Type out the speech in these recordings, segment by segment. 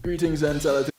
Greetings and salutations.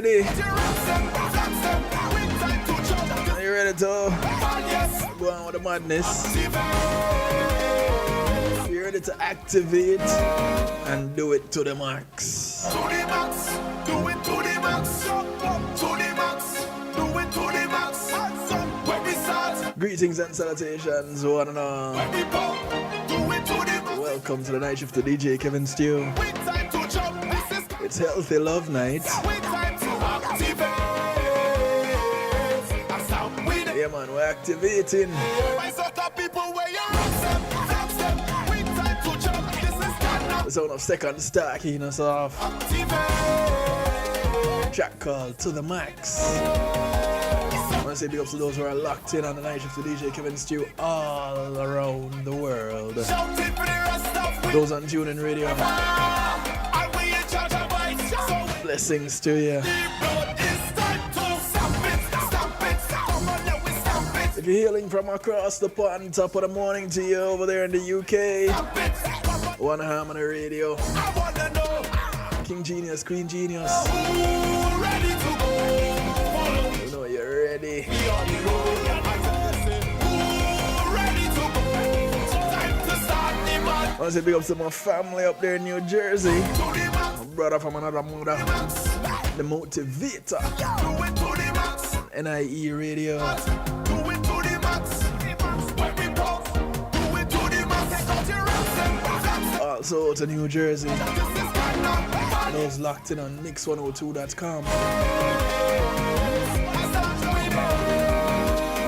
ready? Are you ready to go on with the madness? You ready to activate and do it to the max? To the max, do it to the max. To the max, do it to the max. When we start, greetings and salutations, one and all. when we pop, do it to the max. Welcome to the night shift to DJ Kevin Stew. Wait time to jump, this is It's Healthy Love Night. wait time to activate. And stop with it. Yeah man, we're activating. My soccer people where you rock them, flaps them. Wait time to jump, this is kind The sound of second star keying us off. activate. Track called To The Max. I want to say big ups to those who are locked in on the night shift to DJ Kevin Stew all around the world. Shout it for the rest of we. Those on TuneIn Radio, And we in charge of vibes. So blessings to you. the road is time to stamp it, stamp it. Come on, let we stamp it. If you're hailing from across the pond, top of the morning to you over there in the UK. Stamp it. Come on, One Harmony Radio. I wanna know King Genius, Queen Genius. who ready to go. Follow You know you're ready. me on the road. I say, who ready to go? Time to start the I man. want to say big ups to my family up there in New Jersey. To the max, My brother from another mother. The Motivator. do it to the max. NIE Radio. Do it to the max. When we pop, do it to the max. Cut your rocks and flaps. Also to New Jersey. This is kind of Those locked in on mix102.com.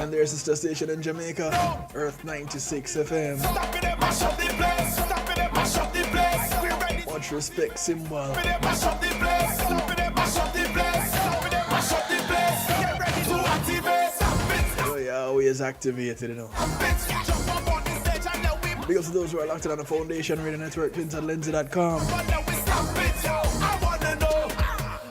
And their sister station in Jamaica, Earth 96 FM. Stop it and mash up the place. Stop it and mash up the place. We ready Much respect, symbol. to mash up the place. Stop it and mash up the place. Stop it and mash up the place. Get ready to activate. Stop it. Oh, yeah, always activated, you know. Stop it. Jump up on the stage and then we Big ups to those who are locked in on the Foundation Radio Network, ClintonLindsay.com. and then we stamp it. I wanna know.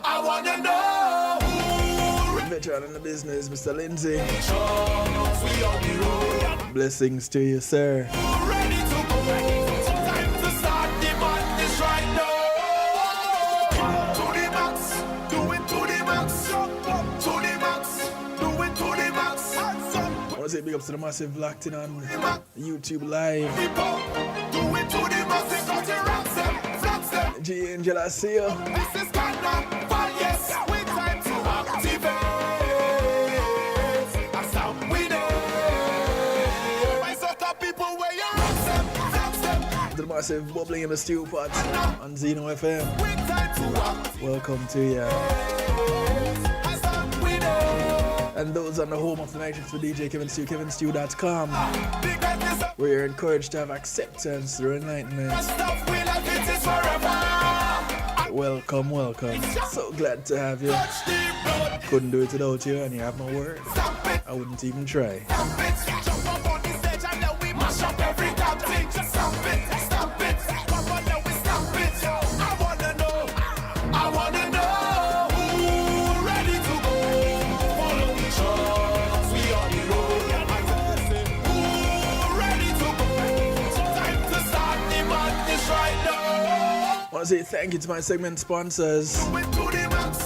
I wanna know. Who Veteran in the business, Mr. Lindsay. Shows we on the road. Blessings to you, sir. Who ready to go? Time to start the madness right now. To the max, do it to the max. To the max, do it to the max. I want to say big ups to the massive locked in on YouTube Live. People, do it to the max. Cut your rocks them, flaps them. G Angel, I see you. This is carnival, yes. We time to activate. And stop with it. My soccer people where you rocks them, flaps them. To the massive bubbling in the stew pot on Zeno FM. We time to activate. Welcome to you. And stop with it. And those on the home of the night shift for DJ Kevin Stew, kevinstew.com, Because this where you're encouraged to have acceptance through enlightenment. stuff we like it is forever. Welcome, welcome. So glad to have you. Touch the road, Couldn't do it without you, and you have my word. stamp it, I wouldn't even try. stamp it. Jump up on the stage and then we mash up every damn thing. Just stamp it, stamp it. Come on, then we stamp it. I wanna know, I wanna know who ready to go. Follow the shows, we on the road. I say, who ready to go? Time to start the madness right now. I want to say thank you to my segment sponsors. Do it to the max,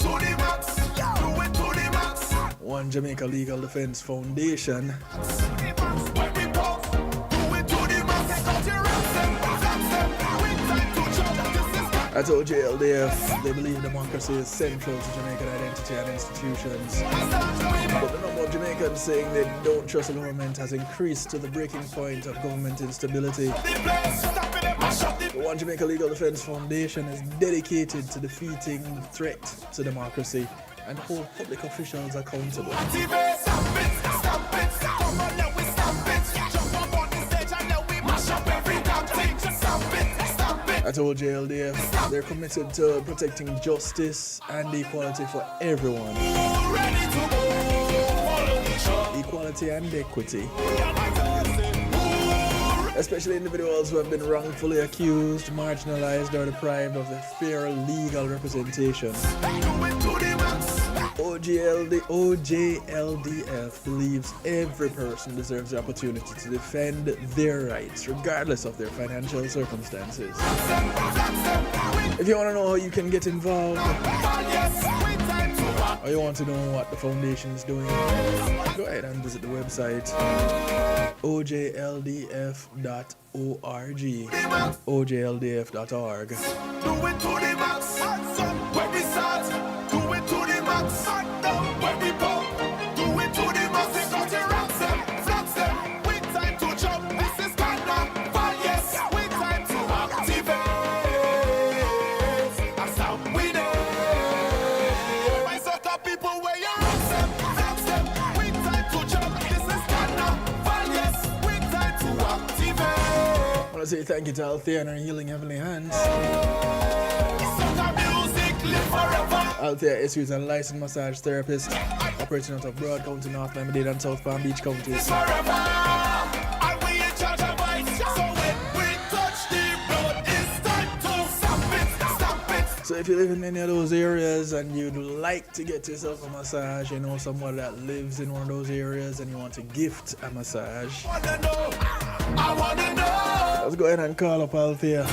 to the max, do it to the max. One Jamaica Legal Defense Foundation. When we pop, do it to the max. Cut your rocks and flaps them. We time to jump. This is I told you LDF, they believe democracy is central to Jamaican identity and institutions. But the number of Jamaicans saying they don't trust the government has increased to the breaking point of government instability. the place. Stop it and mash up the The One Jamaica Legal Defense Foundation is dedicated to defeating the threat to democracy and hold public officials accountable. activate. Stamp it, stamp it. Come on, let we stamp it. Jump up on the stage and then we mash up every damn thing. Just stamp it, stamp it. I told you LDF, they're committed to protecting justice and equality for everyone. Who ready to go? Follow the show. Equality and equity. I say, who Especially individuals who have been wrongfully accused, marginalized, or deprived of their fair legal representation. do it to the max. OJLDF believes every person deserves the opportunity to defend their rights, regardless of their financial circumstances. If you want to know how you can get involved, or you want to know what the foundation is doing, go ahead and visit the website ojldf.org. ojldf.org. Do it to the max. When we start, do it to the max. When we pop, do it to the max. Because you rocks them, flaps them. With time to jump, this is carnival, yes. With time to activate. And start winning. My soccer people, where you rocks them, flaps them. With time to jump, this is carnival, yes. With time to activate. I want to say thank you to Althea and her healing heavenly hands. Soccer music live forever. Althea is a licensed massage therapist operating out of Broad County, North Miami-Dade and South Palm Beach counties. Forever. And we in charge of rights. So when we touch the road, it's time to stop it, stop it. So if you live in any of those areas and you'd like to get yourself a massage, you know someone that lives in one of those areas and you want to gift a massage, I wanna know. let's go ahead and call up Althea.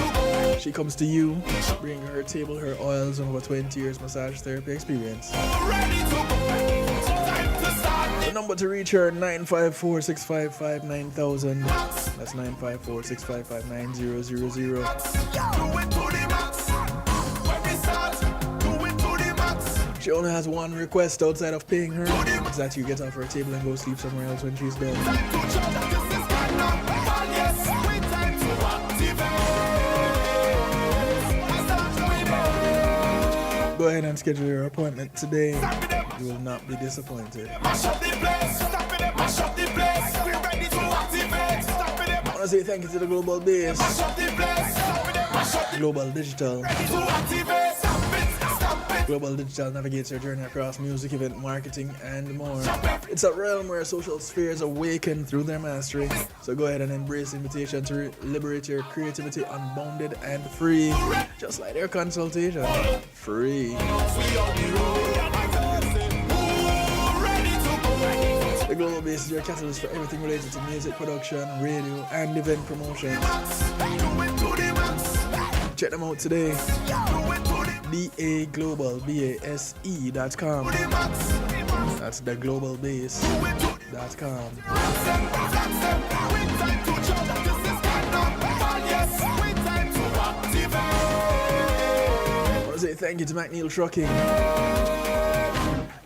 She comes to you, bring her table, her oils, and over 20 years massage therapy experience. Ready to go. Time to start The it. number to reach her, 954-655-9000. That's 954-655-9000. Do it to the max. When we start, do it to the max. She only has one request outside of paying her. It's that you get off her table and go sleep somewhere else when she's done. Time to jump, this is carnival, yes. With time to activate. And start winning. Go ahead and schedule your appointment today. You will not be disappointed. Mash up the place. Stop it, mash up the place. We're ready to activate. Stop it, I want to say thank you to the Global Base, mash up the place. Stop it, mash up the Global Digital. ready to activate. Stop it, stop it. Global Digital navigates your journey across music, event, marketing, and more. It's a realm where social spheres awaken through their mastery. So go ahead and embrace the invitation to liberate your creativity unbounded and free. Just like their consultation. Free. We on the road. Ready to go. The Global Base is your catalyst for everything related to music production, radio, and event promotion. Do it to the max. Check them out today. Do it to BAGlobal, BASE.com. the max. That's theglobalbase.com. With time to jump, this is carnival, yes. With time to activate. I want to say thank you to McNeil Trucking.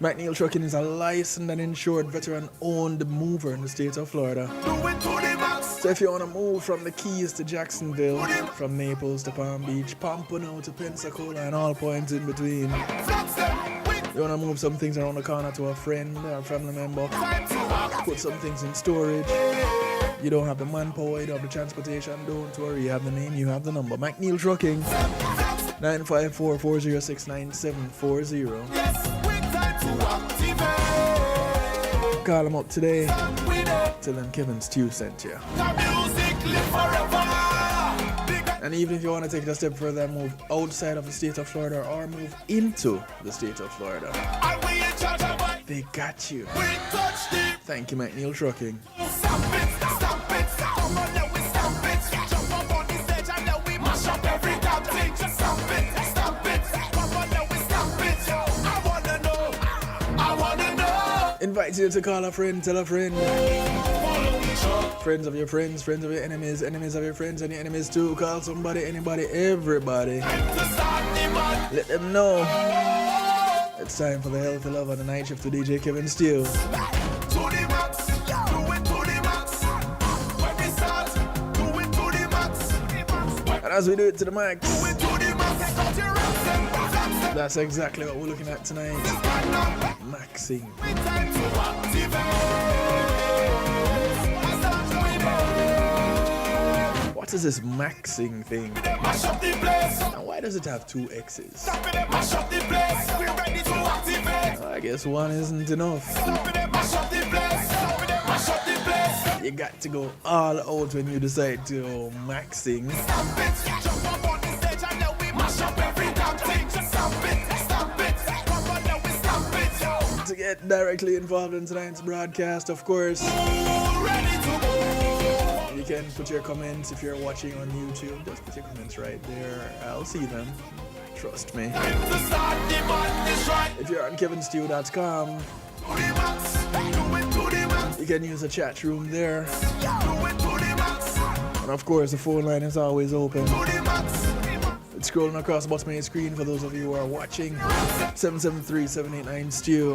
McNeil Trucking is a licensed and insured veteran-owned mover in the state of Florida. Do it to the max. So if you want to move from the Keys to Jacksonville, from Naples to Palm Beach, Pompano to Pensacola, and all points in between, Flaps them. With you want to move some things around the corner to a friend or a family member, time to activate. put some things in storage, you don't have the manpower, you don't have the transportation, don't worry, you have the name, you have the number. McNeil Trucking, 954-406-9740. Yes, with time to activate. Call them up today, With it, tell them Kevin Stew sent you. the music live forever. Big And even if you want to take it a step further and move outside of the state of Florida or move into the state of Florida, and we in charge of it. they got you. We touch the Thank you, McNeil Trucking. Stop it, stop it. Come on, now we stop it. Jump up on the stage and now we mash up every damn thing. Just stop it, stop it. Come on, now we stop it. I wanna know, I wanna know. Invite you to call a friend, tell a friend. Follow each other. Friends of your friends, friends of your enemies, enemies of your friends and your enemies too. Call somebody, anybody, everybody. Time to start the man. Let them know. It's time for the healthy love on the night shift to DJ Kevin Steele. To the max, do it to the max. When we start, do it to the max. And as we do it to the max, Do it to the max. Cut your rocks and flaps them. that's exactly what we're looking at tonight. Maxing. With time to activate. And start winning. What is this maxing thing? Mash up the place. And why does it have two X's? Stop it and mash up the place. We're ready to activate. I guess one isn't enough. Stop it and mash up the place. Stop it and mash up the place. You got to go all out when you decide to go maxing. Stop it. Jump up on the stage and now we mash up every damn thing. Just stop it. Stop it. Come on now we stop it. to get directly involved in tonight's broadcast, of course, Ready to go. you can put your comments if you're watching on YouTube. Just put your comments right there. I'll see them. Trust me. Time to start the madness right. If you're on kevinstew.com, To the max. Do it to the max. you can use the chat room there. Do it to the max. And of course, the phone line is always open. To the max. It's scrolling across the bottom of your screen for those of you who are watching. 773-789-STEW.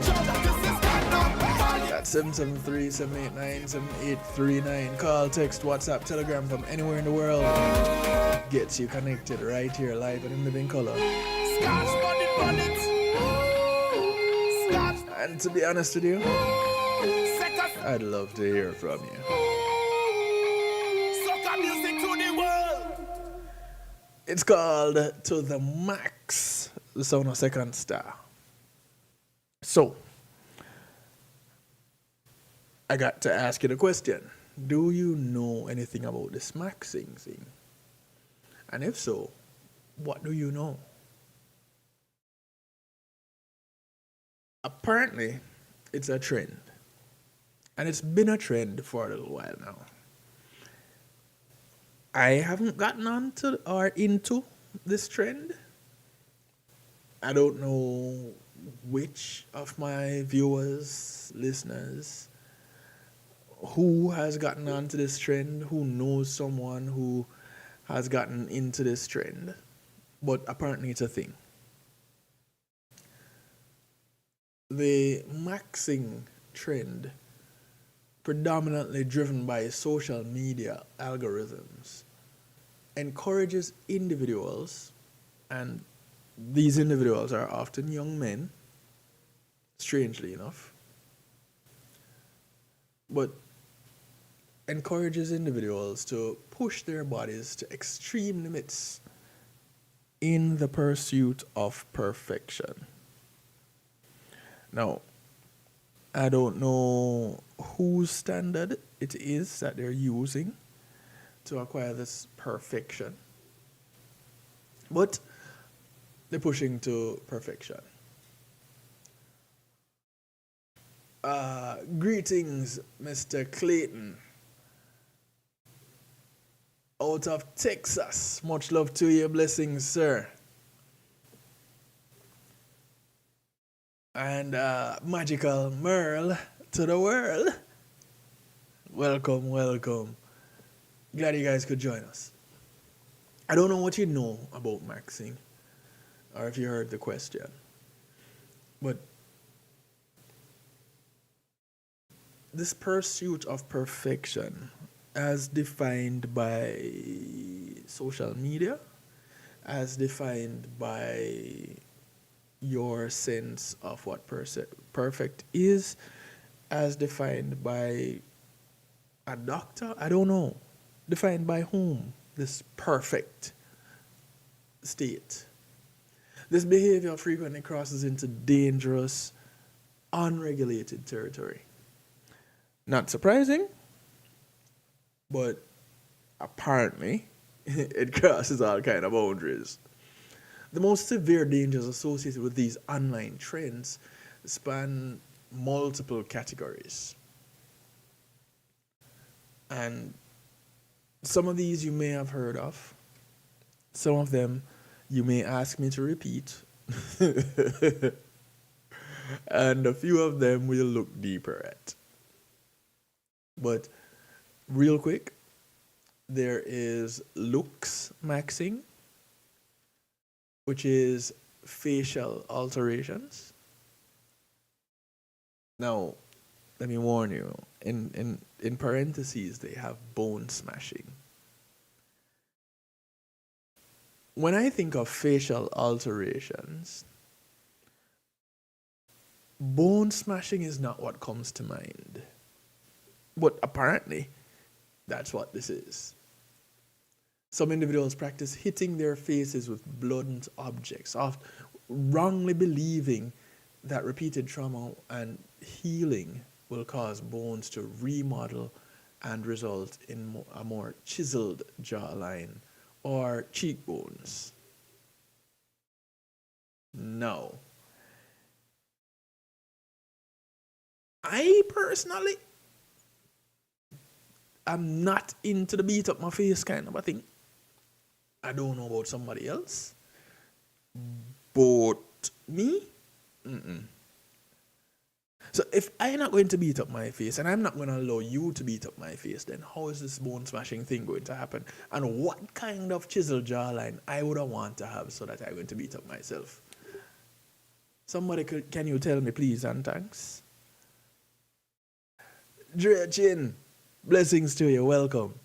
That's 773-789-7839. Call, text, WhatsApp, Telegram from anywhere in the world. Gets you connected right here, live and in living color. Scotch bonnet bonnet. Scotch. And to be honest with you, Second. I'd love to hear from you. Soca music to the world. It's called To the Max, the sound of Second Star. So, I got to ask you the question. Do you know anything about this maxing thing? And if so, what do you know? Apparently, it's a trend. And it's been a trend for a little while now. I haven't gotten on to or into this trend. I don't know which of my viewers, listeners, who has gotten onto this trend, who knows someone who has gotten into this trend, but apparently it's a thing. The maxing trend, predominantly driven by social media algorithms, encourages individuals, and these individuals are often young men, strangely enough, but encourages individuals to push their bodies to extreme limits in the pursuit of perfection. Now, I don't know whose standard it is that they're using to acquire this perfection, but they're pushing to perfection. Greetings, Mr. Clayton, out of Texas. Much love to you, blessings, sir. And Magical Merle to the world. Welcome, welcome. Glad you guys could join us. I don't know what you know about maxing, or if you heard the question, but this pursuit of perfection, as defined by social media, as defined by your sense of what perfect is, as defined by a doctor, I don't know, defined by whom, this perfect state. This behavior frequently crosses into dangerous, unregulated territory. Not surprising, but apparently it crosses all kind of boundaries. The most severe dangers associated with these online trends span multiple categories. And some of these you may have heard of. Some of them you may ask me to repeat. And a few of them we'll look deeper at. But real quick, there is looks maxing, which is facial alterations. Now, let me warn you, in parentheses, they have bone smashing. When I think of facial alterations, bone smashing is not what comes to mind. But apparently, that's what this is. Some individuals practice hitting their faces with blunt objects, often wrongly believing that repeated trauma and healing will cause bones to remodel and result in a more chiseled jawline or cheekbones. No. I personally, I'm not into the beat up my face kind of a thing. I don't know about somebody else, but me. So if I'm not going to beat up my face and I'm not going to allow you to beat up my face, then how is this bone smashing thing going to happen? And what kind of chisel jawline I would want to have so that I'm going to beat up myself? Somebody can you tell me please and thanks? Dre Chin, blessings to you, welcome.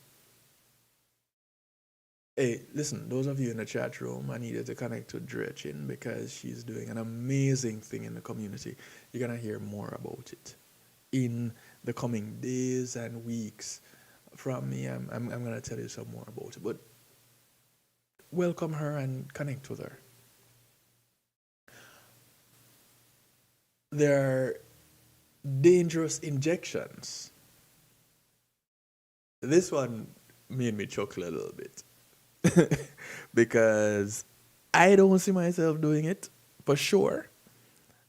Hey, listen, those of you in the chat room, I need you to connect to Dre Chin because she's doing an amazing thing in the community. You're going to hear more about it in the coming days and weeks from me. I'm going to tell you some more about it. But welcome her and connect with her. There are dangerous injections. This one made me chuckle a little bit because I don't see myself doing it for sure.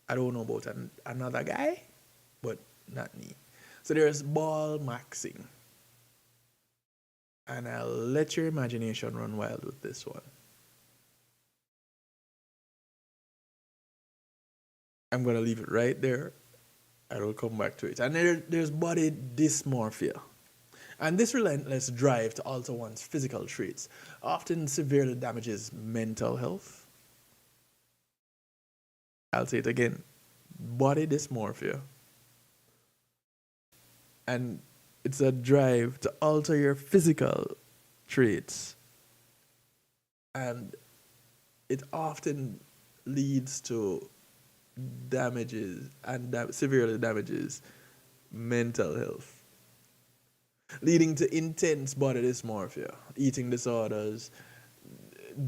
I don't know about another guy, but not me. So there's ball maxing. And I'll let your imagination run wild with this one. I'm going to leave it right there. I will come back to it. And there's body dysmorphia. And this relentless drive to alter one's physical traits often severely damages mental health. I'll say it again. Body dysmorphia. And it's a drive to alter your physical traits. And it often leads to damages and severely damages mental health, leading to intense body dysmorphia, eating disorders,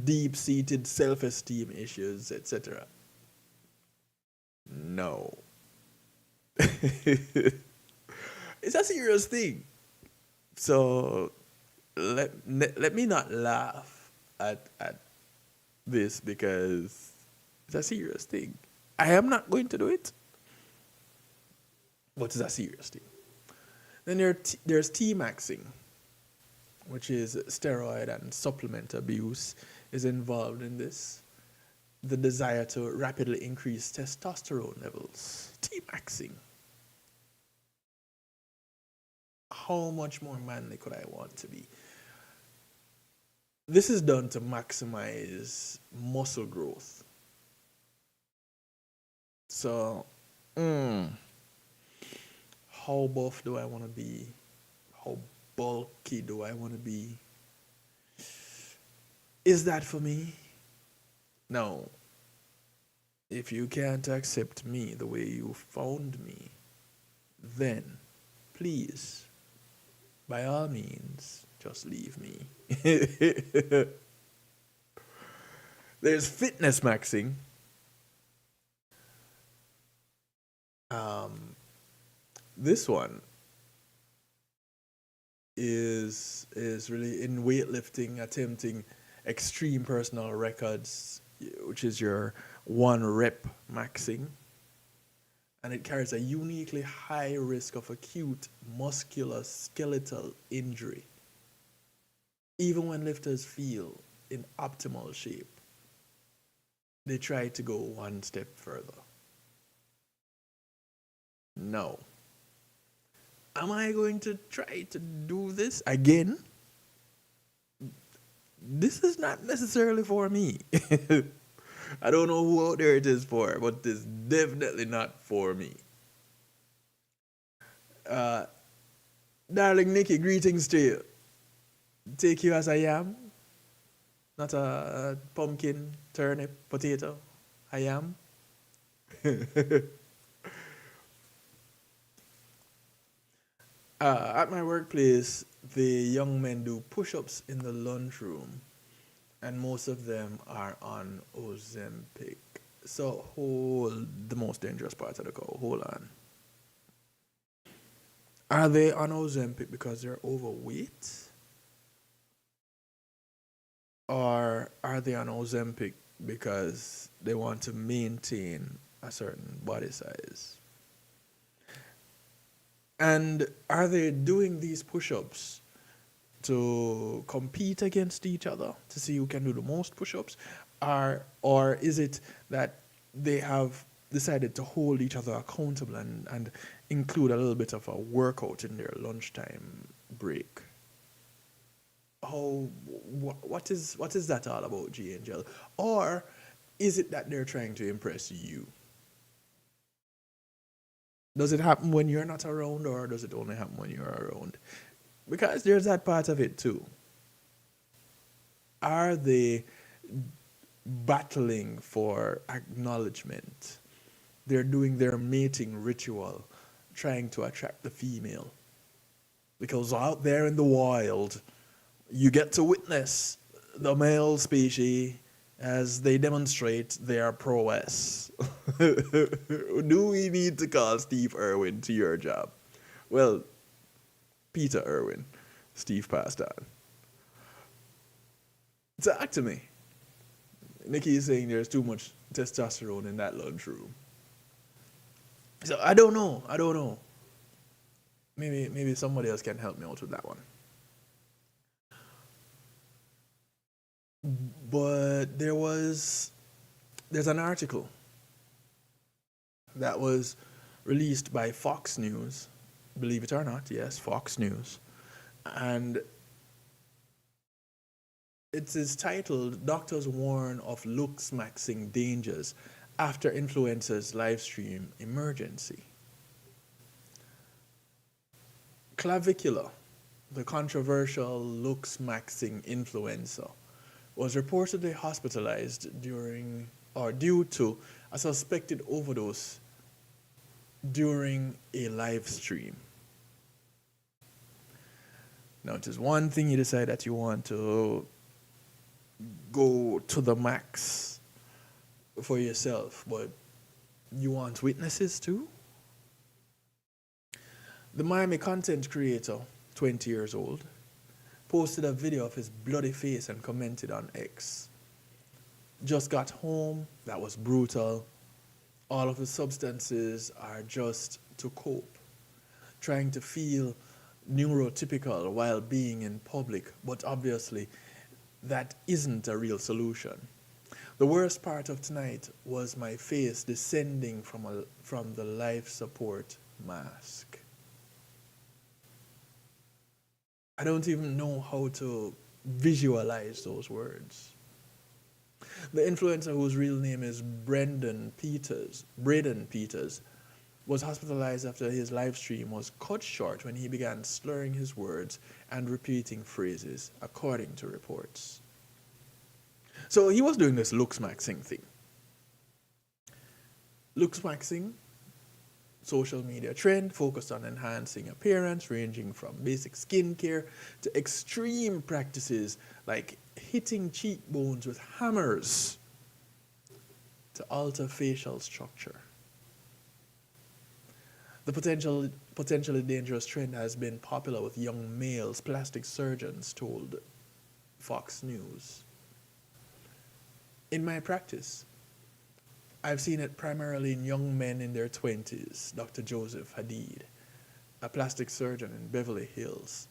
deep-seated self-esteem issues, etc. No. It's a serious thing. So let me not laugh at this because it's a serious thing. I am not going to do it, but it's a serious thing. Then there's T-maxing, which is steroid and supplement abuse is involved in this. The desire to rapidly increase testosterone levels. T-maxing. How much more manly could I want to be? This is done to maximize muscle growth. So, how buff do I want to be? How bulky do I want to be? Is that for me? No. If you can't accept me the way you found me, then please, by all means, just leave me. There's fitness maxing. This one is really in weightlifting, attempting extreme personal records, which is your 1 rep maxing. And it carries a uniquely high risk of acute musculoskeletal injury, even when lifters feel in optimal shape. They try to go one step further. No. Am I going to try to do this again? This is not necessarily for me. I don't know who out there it is for, but it's definitely not for me. Darling Nikki, greetings to you. Take you as I am. Not a pumpkin, turnip, potato. I am. At my workplace, the young men do push-ups in the lunchroom, and most of them are on Ozempic. So hold the most dangerous part of the call. Hold on. Are they on Ozempic because they're overweight? Or are they on Ozempic because they want to maintain a certain body size? And are they doing these push-ups to compete against each other to see who can do the most push-ups, or is it that they have decided to hold each other accountable and include a little bit of a workout in their lunchtime break? What is that all about, G Angel? Or is it that they're trying to impress you? Does it happen when you're not around, or does it only happen when you're around? Because there's that part of it too. Are they battling for acknowledgement? They're doing their mating ritual, trying to attract the female. Because out there in the wild, you get to witness the male species as they demonstrate their prowess. Do we need to call Steve Irwin to your job? Well, Peter Irwin. Steve passed on. Talk to me. Nikki is saying there's too much testosterone in that lunchroom. So I don't know. Maybe somebody else can help me out with that one. But there's an article that was released by Fox News, believe it or not, yes, Fox News, and it is titled "Doctors Warn of Looks Maxing Dangers After Influencers Livestream Emergency." Clavicular, the controversial looks maxing influencer, was reportedly hospitalized due to a suspected overdose during a live stream. Now, it is one thing you decide that you want to go to the max for yourself, but you want witnesses too? The Miami content creator, 20 years old, posted a video of his bloody face and commented on X. Just got home, that was brutal. All of the substances are just to cope. Trying to feel neurotypical while being in public, but obviously that isn't a real solution. The worst part of tonight was my face descending from the life support mask. I don't even know how to visualize those words. The influencer, whose real name is Braden Peters, was hospitalized after his live stream was cut short when he began slurring his words and repeating phrases, according to reports. So he was doing this looks maxing thing. Looks maxing, social media trend focused on enhancing appearance, ranging from basic skincare to extreme practices like hitting cheekbones with hammers to alter facial structure. The potentially dangerous trend has been popular with young males, plastic surgeons told Fox News. In my practice, I've seen it primarily in young men in their 20s, Dr. Joseph Hadid, a plastic surgeon in Beverly Hills,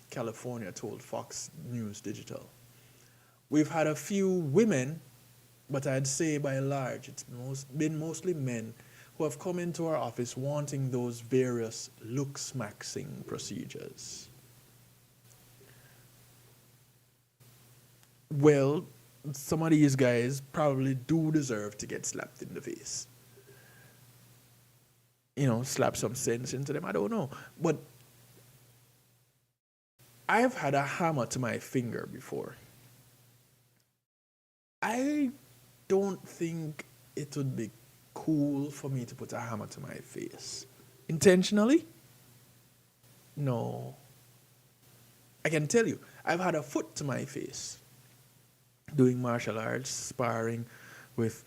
California, told Fox News Digital. We've had a few women, but I'd say by and large it's been mostly men who have come into our office wanting those various looks maxing procedures. Well, some of these guys probably do deserve to get slapped in the face. You know, slap some sense into them, I don't know. But I've had a hammer to my finger before. I don't think it would be cool for me to put a hammer to my face. Intentionally? No. I can tell you, I've had a foot to my face doing martial arts, sparring with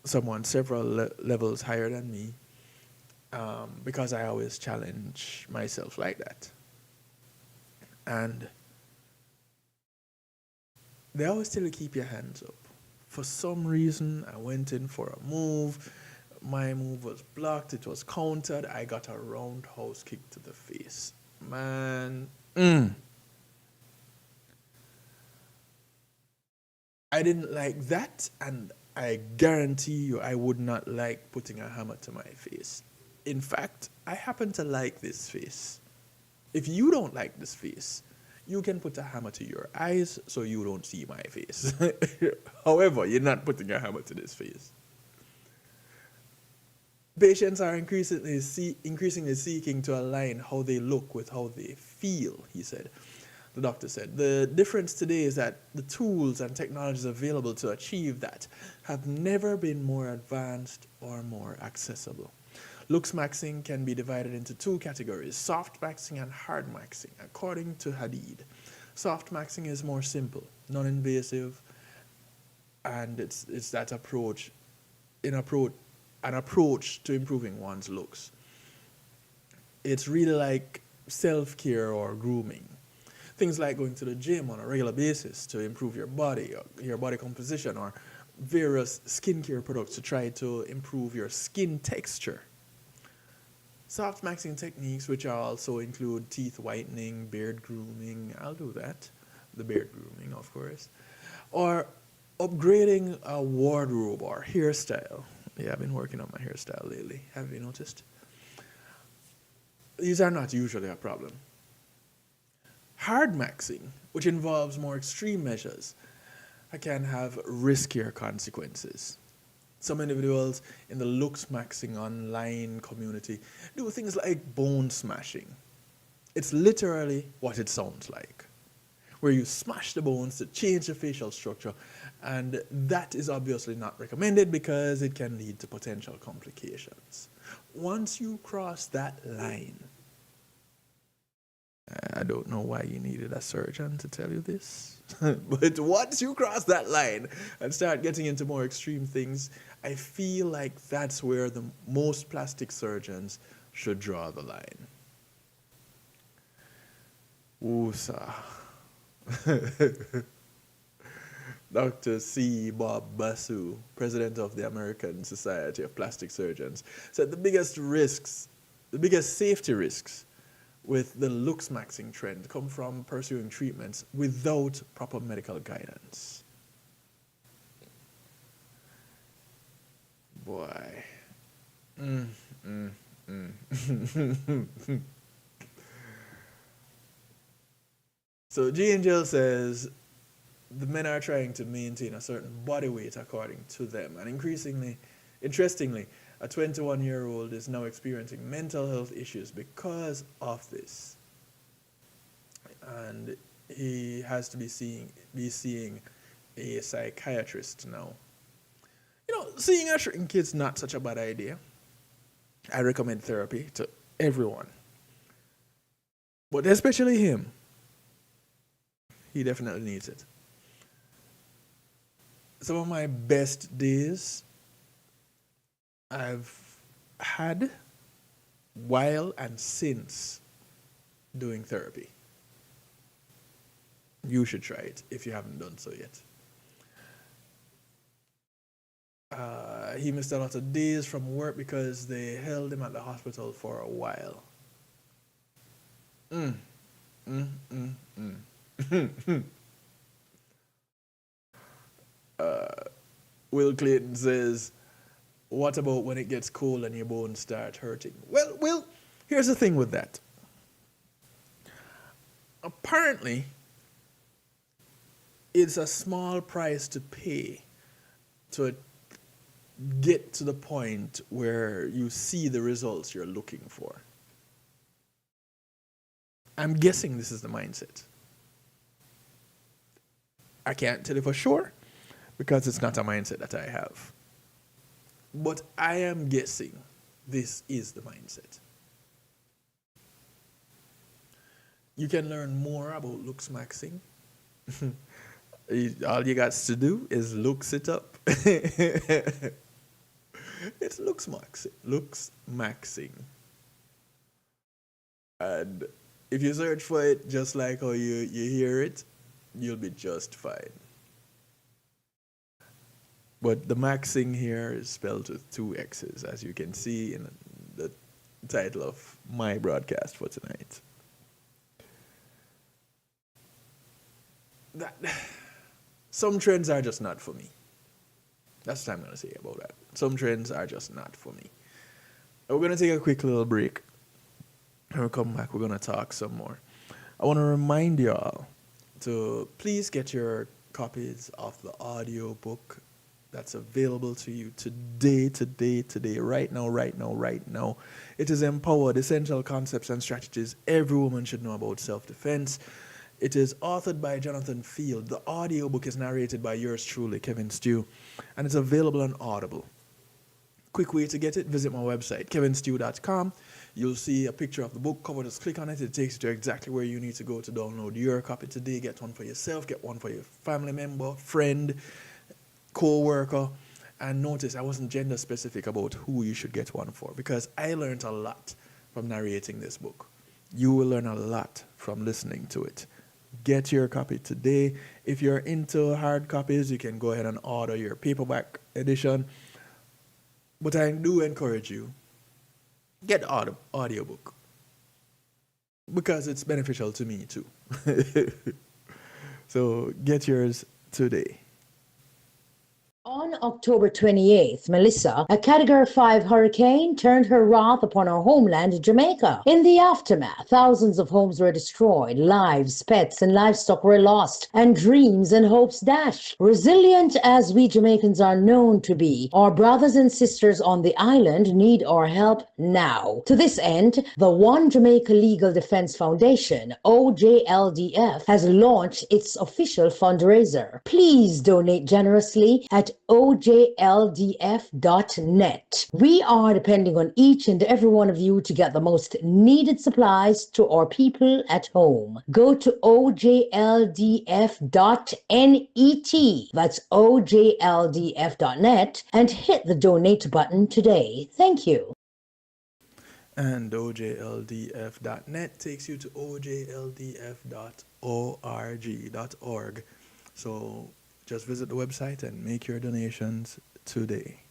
someone several levels higher than me, because I always challenge myself like that. And they always tell you keep your hands up. For some reason, I went in for a move. My move was blocked. It was countered. I got a roundhouse kick to the face. Man. I didn't like that, and I guarantee you I would not like putting a hammer to my face. In fact, I happen to like this face. If you don't like this face, you can put a hammer to your eyes so you don't see my face. However, you're not putting a hammer to this face. Patients are increasingly seeking to align how they look with how they feel, he said. The doctor said. The difference today is that the tools and technologies available to achieve that have never been more advanced or more accessible. Looks maxing can be divided into two categories, soft maxing and hard maxing, according to Hadid. Soft maxing is more simple, non-invasive, and it's that approach, an approach to improving one's looks. It's really like self-care or grooming. Things like going to the gym on a regular basis to improve your body, or your body composition, or various skincare products to try to improve your skin texture. Soft maxing techniques, which also include teeth whitening, beard grooming, I'll do that, the beard grooming, of course, or upgrading a wardrobe or hairstyle. Yeah, I've been working on my hairstyle lately. Have you noticed? These are not usually a problem. Hard maxing, which involves more extreme measures, can have riskier consequences. Some individuals in the looks maxing online community do things like bone smashing. It's literally what it sounds like, where you smash the bones to change the facial structure, and that is obviously not recommended because it can lead to potential complications. Once you cross that line, I don't know why you needed a surgeon to tell you this, but once you cross that line and start getting into more extreme things, I feel like that's where the most plastic surgeons should draw the line. USA. Dr. C. Bob Basu, president of the American Society of Plastic Surgeons, said the biggest safety risks with the looks maxing trend come from pursuing treatments without proper medical guidance. Boy. So G. Angel says the men are trying to maintain a certain body weight according to them. And interestingly, a 21-year-old is now experiencing mental health issues because of this. And he has to be seeing a psychiatrist now. You know, seeing a shrinking kid's not such a bad idea. I recommend therapy to everyone. But especially him. He definitely needs it. Some of my best days I've had while and since doing therapy. You should try it if you haven't done so yet. He missed a lot of days from work because they held him at the hospital for a while. Will Clayton says, what about when it gets cold and your bones start hurting? Well, here's the thing with that. Apparently, it's a small price to pay to get to the point where you see the results you're looking for. I'm guessing this is the mindset. I can't tell you for sure because it's not a mindset that I have. But I am guessing this is the mindset. You can learn more about looks maxing. All you got to do is looks it up. It's looks maxing. And if you search for it just like how you hear it, you'll be just fine. But the maxing here is spelled with two X's, as you can see in the title of my broadcast for tonight. Some trends are just not for me. That's what I'm going to say about that. Some trends are just not for me. We're going to take a quick little break. When we come back, we're going to talk some more. I want to remind y'all to please get your copies of the audio book that's available to you today, right now. It is Empowered Essential Concepts and Strategies Every Woman Should Know About Self-Defense. It is authored by Jonathan Field. The audiobook is narrated by yours truly, Kevin Stew, and it's available on Audible. Quick way to get it, visit my website, kevinstew.com. You'll see a picture of the book cover. Just click on it. It takes you to exactly where you need to go to download your copy today. Get one for yourself, get one for your family member, friend, co-worker. And notice I wasn't gender specific about who you should get one for, because I learned a lot from narrating this book. You will learn a lot from listening to it. Get your copy today. If you're into hard copies, you can go ahead and order your paperback edition. But I do encourage you, get the audiobook, because it's beneficial to me too. So get yours today. On October 28th, Melissa, a Category 5 hurricane, turned her wrath upon her homeland, Jamaica. In the aftermath, thousands of homes were destroyed, lives, pets, and livestock were lost, and dreams and hopes dashed. Resilient as we Jamaicans are known to be, our brothers and sisters on the island need our help now. To this end, the One Jamaica Legal Defense Foundation, OJLDF, has launched its official fundraiser. Please donate generously at ojldf.net. We are depending on each and every one of you to get the most needed supplies to our people at home. Go to ojldf.net. That's ojldf.net and hit the donate button today. Thank you. And ojldf.net takes you to ojldf.org. So just visit the website and make your donations today.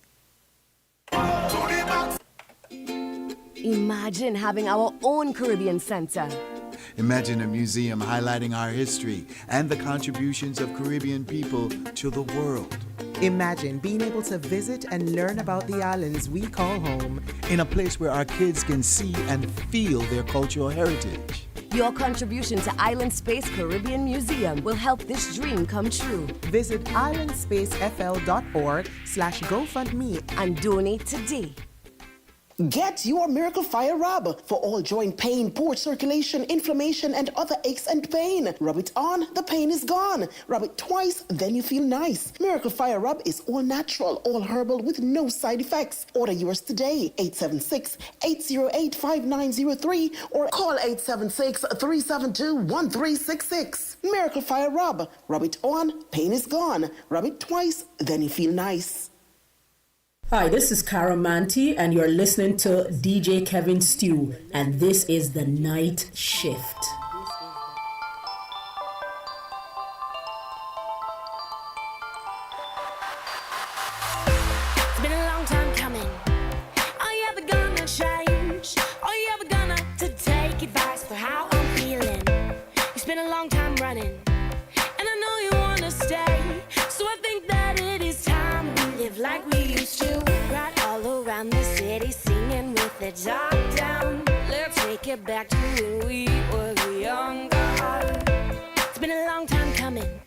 Imagine having our own Caribbean Center. Imagine a museum highlighting our history and the contributions of Caribbean people to the world. Imagine being able to visit and learn about the islands we call home. In a place where our kids can see and feel their cultural heritage. Your contribution to Island Space Caribbean Museum will help this dream come true. Visit islandspacefl.org/GoFundMe and donate today. Get your Miracle Fire Rub for all joint pain, poor circulation, inflammation, and other aches and pain. Rub it on, the pain is gone. Rub it twice, then you feel nice. Miracle Fire Rub is all natural, all herbal with no side effects. Order yours today, 876-808-5903 or call 876-372-1366. Miracle Fire Rub. Rub it on, pain is gone. Rub it twice, then you feel nice. Hi, this is Cara Manti, and you're listening to DJ Kevin Stew, and this is The Night Shift. It's been a long time coming. Are you ever gonna change? Are you ever gonna to take advice for how I'm feeling? It's been a long time running, and I know you wanna stay. So I think that it is time we live like we used to. Right all around the city, singing with the top down. Let's take it back to when we were younger. It's been a long time coming,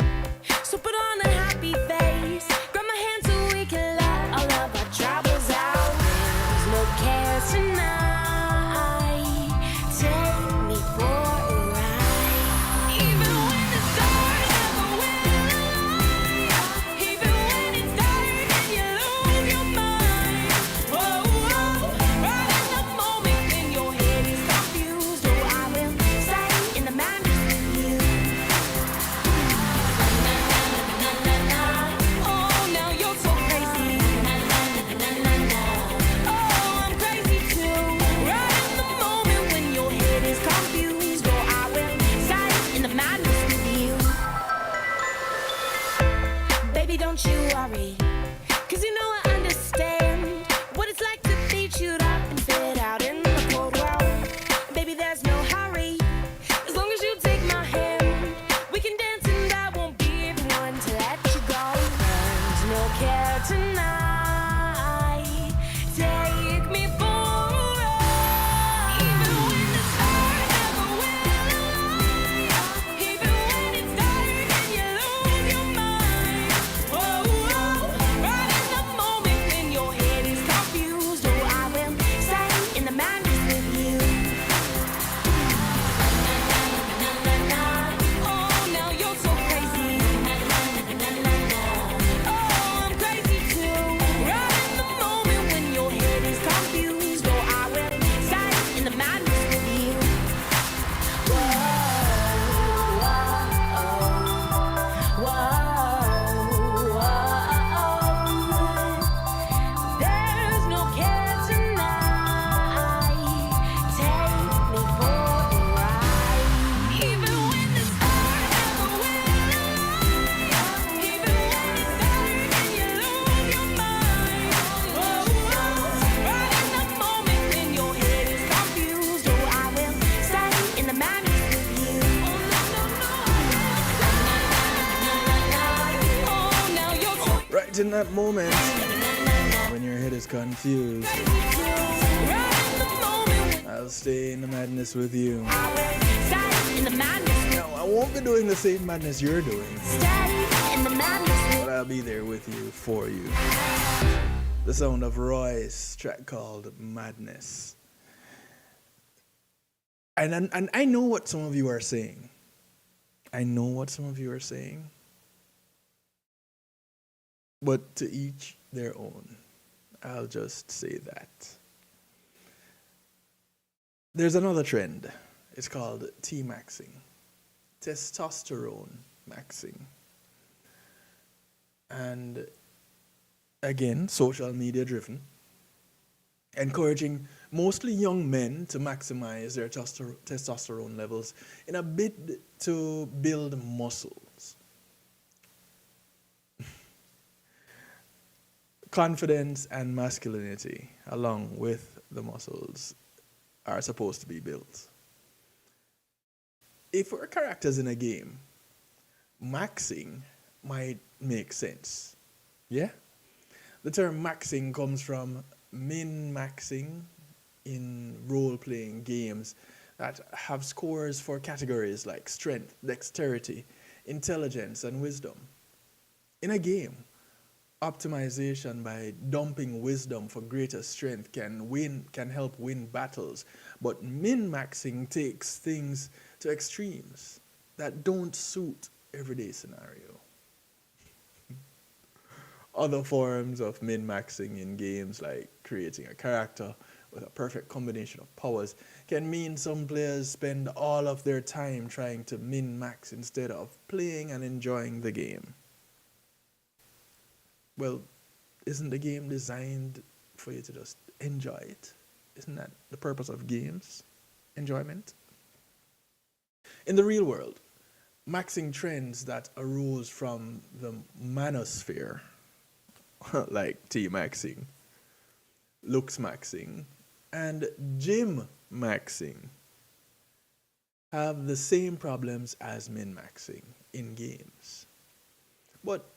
so put on a happy face. Grab my hand so we can let all of our troubles out. There's no cares tonight. Take me for a ride. Even when it's dark and the wind light. Even when it's dark and you lose your mind. Oh, right in the moment when your head is confused. Oh, I will stay in the man with you. Na, na, na, na, na, na. Right in that moment when your head is confused, I'll stay in the madness with you. Now, I won't be doing the same madness you're doing, but I'll be there with you, for you. The sound of Roy's track called Madness. And I know what some of you are saying. I know what some of you are saying. But to each their own. I'll just say that. There's another trend. It's called T-maxing. Testosterone maxing. And again, social media driven. Encouraging mostly young men to maximize their testosterone levels in a bid to build muscles. Confidence and masculinity, along with the muscles, are supposed to be built. If we're characters in a game, maxing might make sense. Yeah? The term maxing comes from min-maxing in role-playing games that have scores for categories like strength, dexterity, intelligence, and wisdom. In a game, optimization by dumping wisdom for greater strength can help win battles, but min-maxing takes things to extremes that don't suit everyday scenario. Other forms of min-maxing in games, like creating a character with a perfect combination of powers, can mean some players spend all of their time trying to min-max instead of playing and enjoying the game. Well, isn't the game designed for you to just enjoy it? Isn't that the purpose of games? Enjoyment? In the real world, maxing trends that arose from the manosphere, like T-maxing, looks maxing, and gym maxing, have the same problems as min-maxing in games, but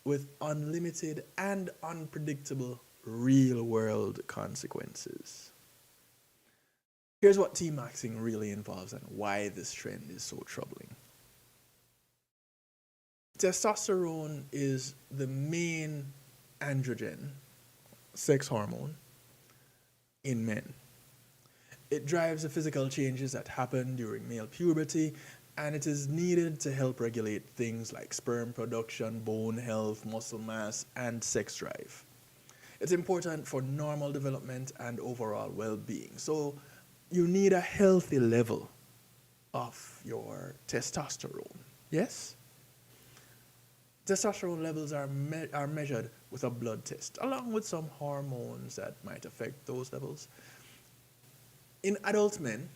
with unlimited and unpredictable real-world consequences. Here's what T-maxing really involves and why this trend is so troubling. Testosterone is the main androgen, sex hormone, in men. It drives the physical changes that happen during male puberty, and it is needed to help regulate things like sperm production, bone health, muscle mass, and sex drive. It's important for normal development and overall well-being. So you need a healthy level of your testosterone. Yes? Testosterone levels are measured with a blood test, along with some hormones that might affect those levels. In adult men,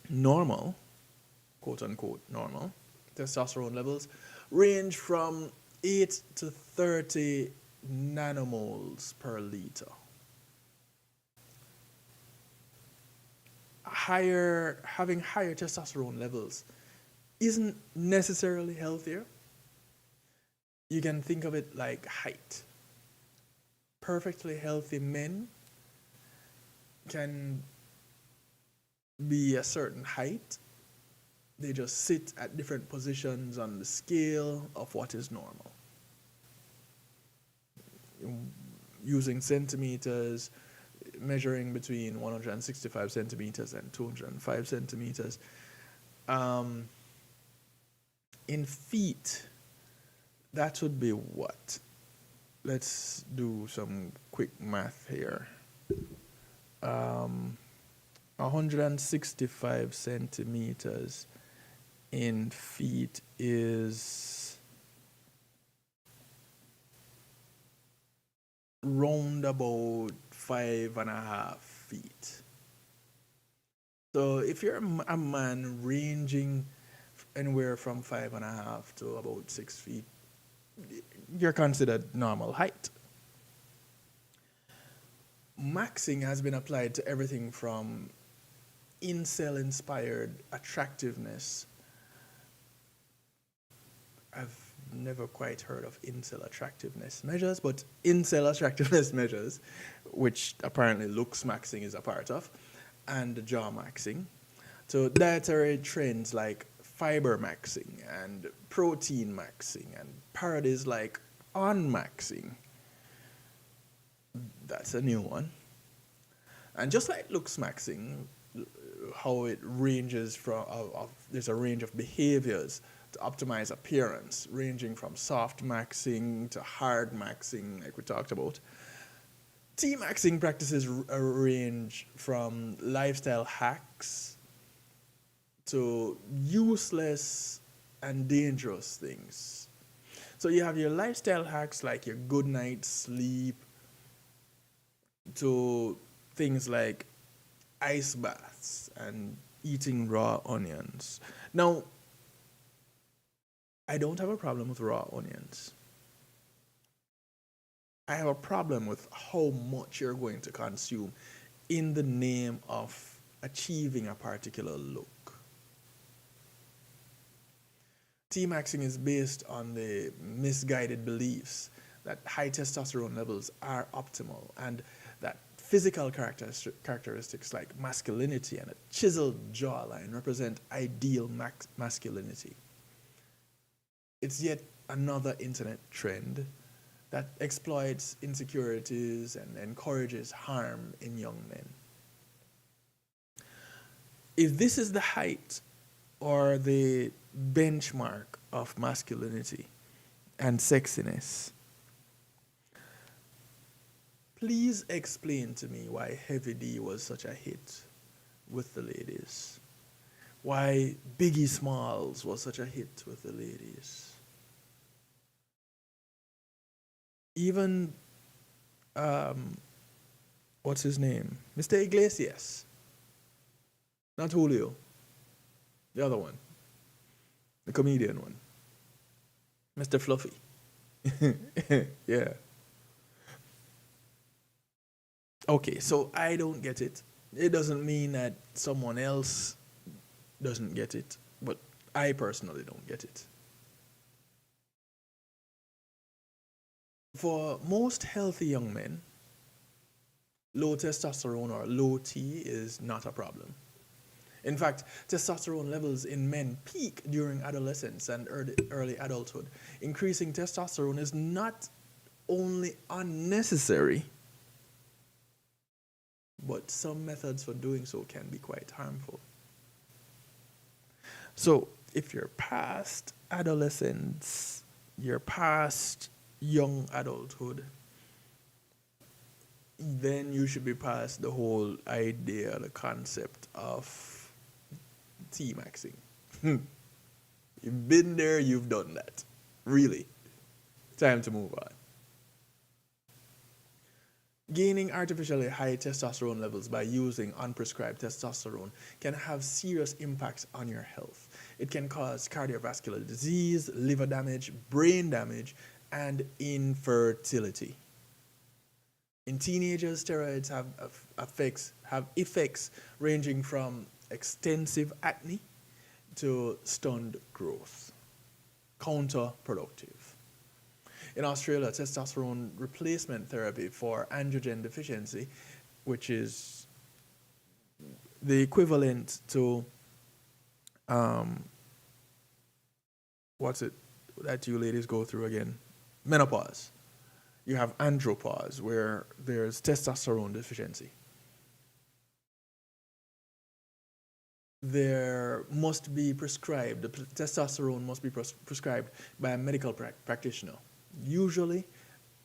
normal, quote-unquote normal, testosterone levels range from 8 to 30 nanomoles per liter. Having higher testosterone levels isn't necessarily healthier. You can think of it like height. Perfectly healthy men can be a certain height. They just sit at different positions on the scale of what is normal. Using centimeters, measuring between 165 centimeters and 205 centimeters. In feet, that would be what? Let's do some quick math here. 165 centimeters in feet is round about 5.5 feet. So if you're a man ranging anywhere from 5.5 to about 6 feet, you're considered normal height. Maxing has been applied to everything from incel-inspired attractiveness. I've never quite heard of incel attractiveness measures, but incel attractiveness measures, which apparently looks maxing is a part of, and jaw maxing. So dietary trends like fiber maxing and protein maxing and parodies like on maxing. That's a new one. And just like looks maxing, how it ranges from, there's a range of behaviors to optimize appearance, ranging from soft maxing to hard maxing, like we talked about. T-maxing practices range from lifestyle hacks to useless and dangerous things. So you have your lifestyle hacks like your good night's sleep, to things like ice baths and eating raw onions. Now, I don't have a problem with raw onions. I have a problem with how much you're going to consume in the name of achieving a particular look. T-maxing is based on the misguided beliefs that high testosterone levels are optimal and that physical characteristics like masculinity and a chiseled jawline represent ideal masculinity. It's yet another internet trend that exploits insecurities and encourages harm in young men. If this is the height or the benchmark of masculinity and sexiness, please explain to me why Heavy D was such a hit with the ladies. Why Biggie Smalls was such a hit with the ladies. Even, what's his name? Mr. Iglesias. Not Julio. The other one. The comedian one. Mr. Fluffy. Yeah. Okay, so I don't get it. It doesn't mean that someone else doesn't get it, but I personally don't get it. For most healthy young men, low testosterone or low T is not a problem. In fact, testosterone levels in men peak during adolescence and early adulthood. Increasing testosterone is not only unnecessary, but some methods for doing so can be quite harmful. So if you're past adolescence, you're past young adulthood, then you should be past the whole idea, the concept of T-maxing. You've been there, you've done that. Really. Time to move on. Gaining artificially high testosterone levels by using unprescribed testosterone can have serious impacts on your health. It can cause cardiovascular disease, liver damage, brain damage, and infertility. In teenagers, steroids have effects ranging from extensive acne to stunned growth. Counterproductive. In Australia, testosterone replacement therapy for androgen deficiency, which is the equivalent to what's it that you ladies go through again? Menopause. You have andropause, where there's testosterone deficiency. There must be prescribed, the testosterone must be prescribed by a medical practitioner. Usually,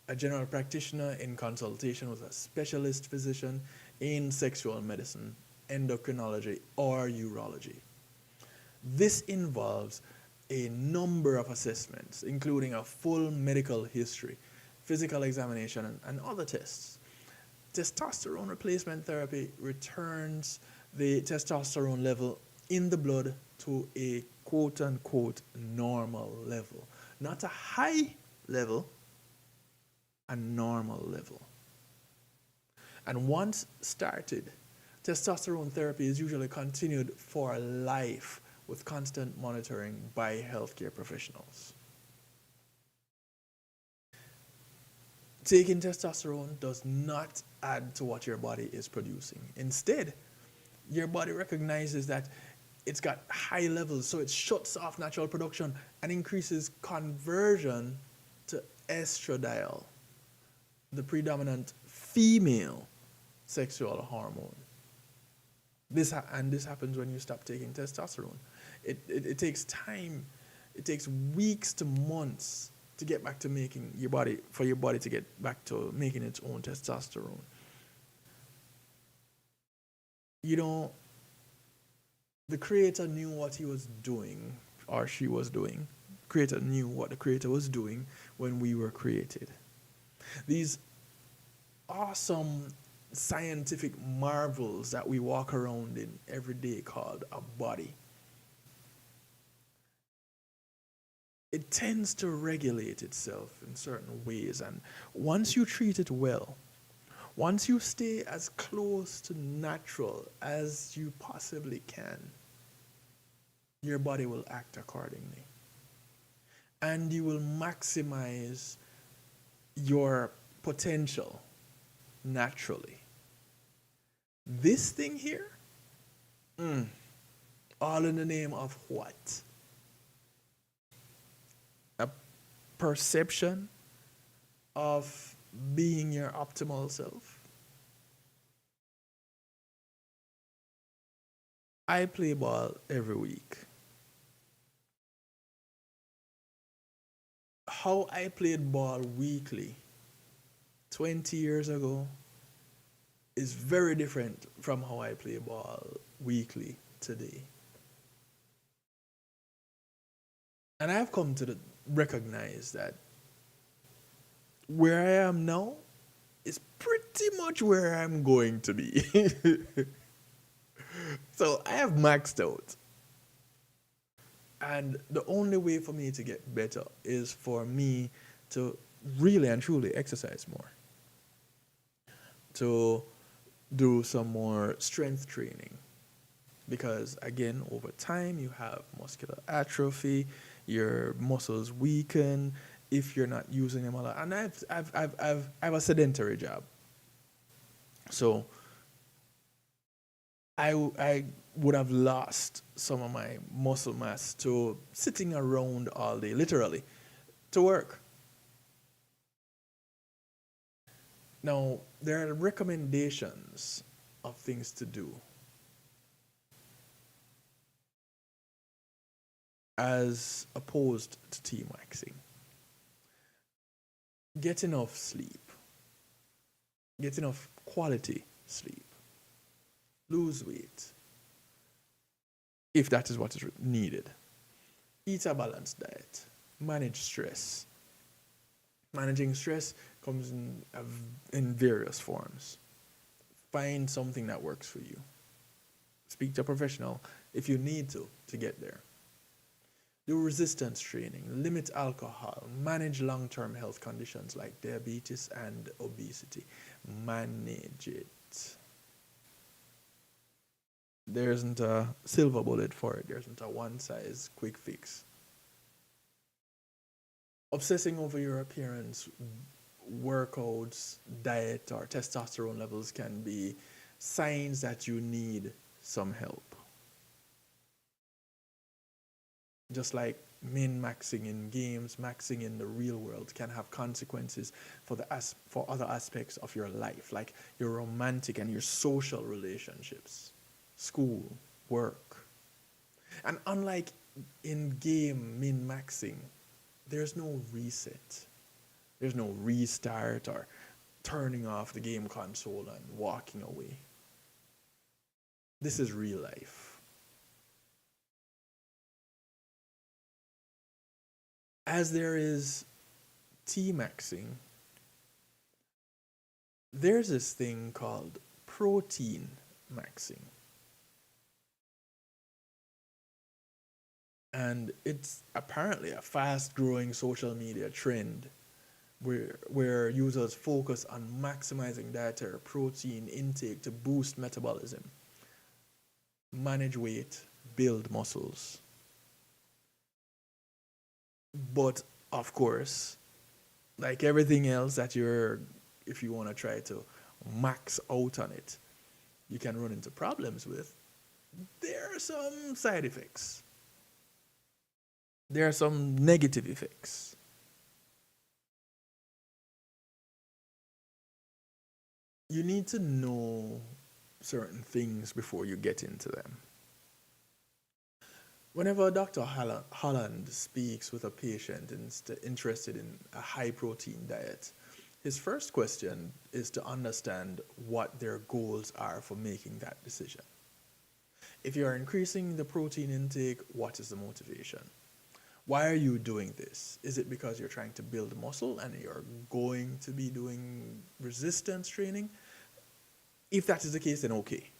a general practitioner in consultation with a specialist physician in sexual medicine, endocrinology, or urology. This involves a number of assessments, including a full medical history, physical examination, and other tests. Testosterone replacement therapy returns the testosterone level in the blood to a quote-unquote normal level. Not a high level, a normal level. And once started, testosterone therapy is usually continued for life with constant monitoring by healthcare professionals. taking testosterone does not add to what your body is producing. Instead, your body recognizes that it's got high levels, so it shuts off natural production and increases conversion to estradiol, the predominant female sexual hormone. This happens when you stop taking testosterone. It takes time. It takes weeks to months to get back to making your body to get back to making its own testosterone. You know, the creator knew what he was doing, or she was doing. Creator knew what the creator was doing when we were created. These awesome scientific marvels that we walk around in every day called a body. It tends to regulate itself in certain ways, and once you treat it well, once you stay as close to natural as you possibly can, your body will act accordingly. And you will maximize your potential naturally. This thing here, all in the name of what? A perception of being your optimal self. I play ball every week. How I played ball weekly 20 years ago is very different from how I play ball weekly today. And I've come to recognize that where I am now is pretty much where I'm going to be. So I have maxed out. And the only way for me to get better is for me to really and truly exercise more. To do some more strength training. Because again, over time you have muscular atrophy, your muscles weaken if you're not using them a lot. And I have a sedentary job. So I would have lost some of my muscle mass to sitting around all day, literally, to work. Now, there are recommendations of things to do as opposed to T-maxing. Get enough sleep. Get enough quality sleep. Lose weight, if that is what is needed. Eat a balanced diet. Manage stress. Managing stress comes in various forms. Find something that works for you. Speak to a professional if you need to get there. Do resistance training. Limit alcohol. Manage long-term health conditions like diabetes and obesity. Manage it. There isn't a silver bullet for it. There isn't a one-size quick fix. Obsessing over your appearance, workouts, diet, or testosterone levels can be signs that you need some help. Just like min-maxing in games, maxing in the real world can have consequences for other aspects of your life, like your romantic and your social relationships. School, work. And unlike in-game min-maxing, there's no reset. There's no restart or turning off the game console and walking away. This is real life. As there is T-maxing, there's this thing called protein maxing. And it's apparently a fast-growing social media trend where users focus on maximizing dietary protein intake to boost metabolism, manage weight, build muscles. But, of course, Like everything else that if you want to try to max out on it, you can run into problems with. There are some side effects. There are some negative effects. You need to know certain things before you get into them. Whenever Dr. Holland speaks with a patient interested in a high protein diet, his first question is to understand what their goals are for making that decision. If you are increasing the protein intake, what is the motivation? Why are you doing this? Is it because you're trying to build muscle and you're going to be doing resistance training? If that is the case, then okay.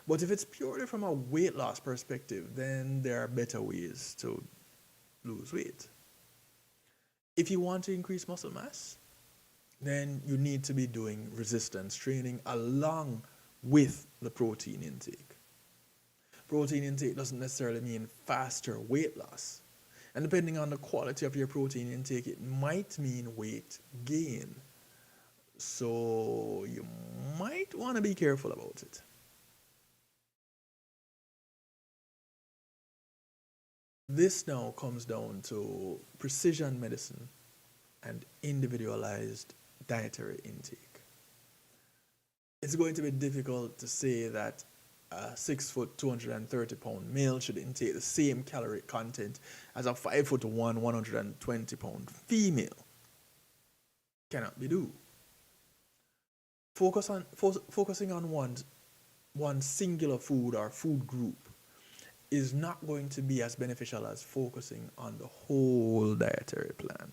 But if it's purely from a weight loss perspective, then there are better ways to lose weight. If you want to increase muscle mass, then you need to be doing resistance training along with the protein intake. Protein intake doesn't necessarily mean faster weight loss. And depending on the quality of your protein intake, it might mean weight gain. So you might want to be careful about it. This now comes down to precision medicine and individualized dietary intake. It's going to be difficult to say that a 6 foot, 230 pound male should intake the same caloric content as a 5 foot 120 pound female. Cannot be do. Focusing on one singular food or food group is not going to be as beneficial as focusing on the whole dietary plan.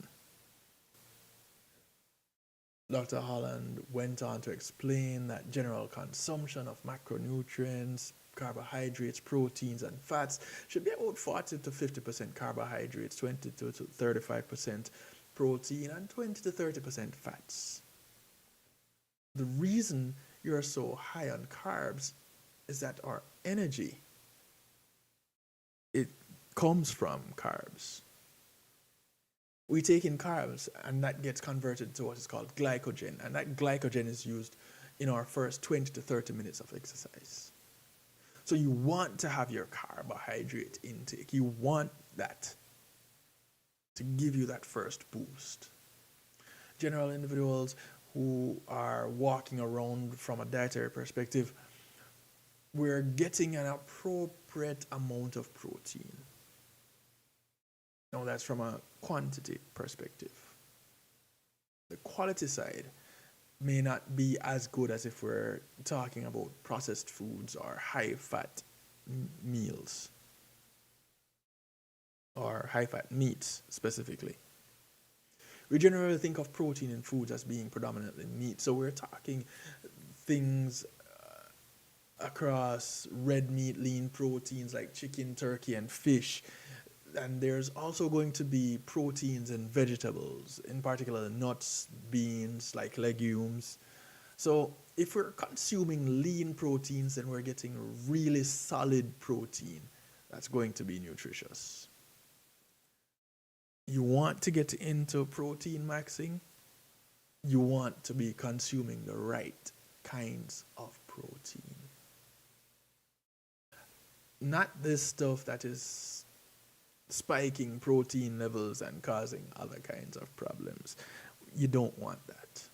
Dr. Holland went on to explain that general consumption of macronutrients, carbohydrates, proteins, and fats should be about 40 to 50% carbohydrates, 20 to 35% protein, and 20 to 30% fats. The reason you're so high on carbs is that our energy, it comes from carbs. We take in carbs and that gets converted to what is called glycogen, and that glycogen is used in our first 20 to 30 minutes of exercise. So you want to have your carbohydrate intake. You want that to give you that first boost. General individuals who are walking around from a dietary perspective, we're getting an appropriate amount of protein. Now that's from a quantity perspective. The quality side may not be as good as if we're talking about processed foods or high-fat meals or high-fat meats specifically. We generally think of protein in foods as being predominantly meat, so we're talking things across red meat, lean proteins like chicken, turkey, and fish. And there's also going to be proteins in vegetables, in particular nuts, beans, like legumes. So if we're consuming lean proteins, then we're getting really solid protein that's going to be nutritious. You want to get into protein maxing, you want to be consuming the right kinds of protein. Not this stuff that is spiking protein levels and causing other kinds of problems. You don't want that.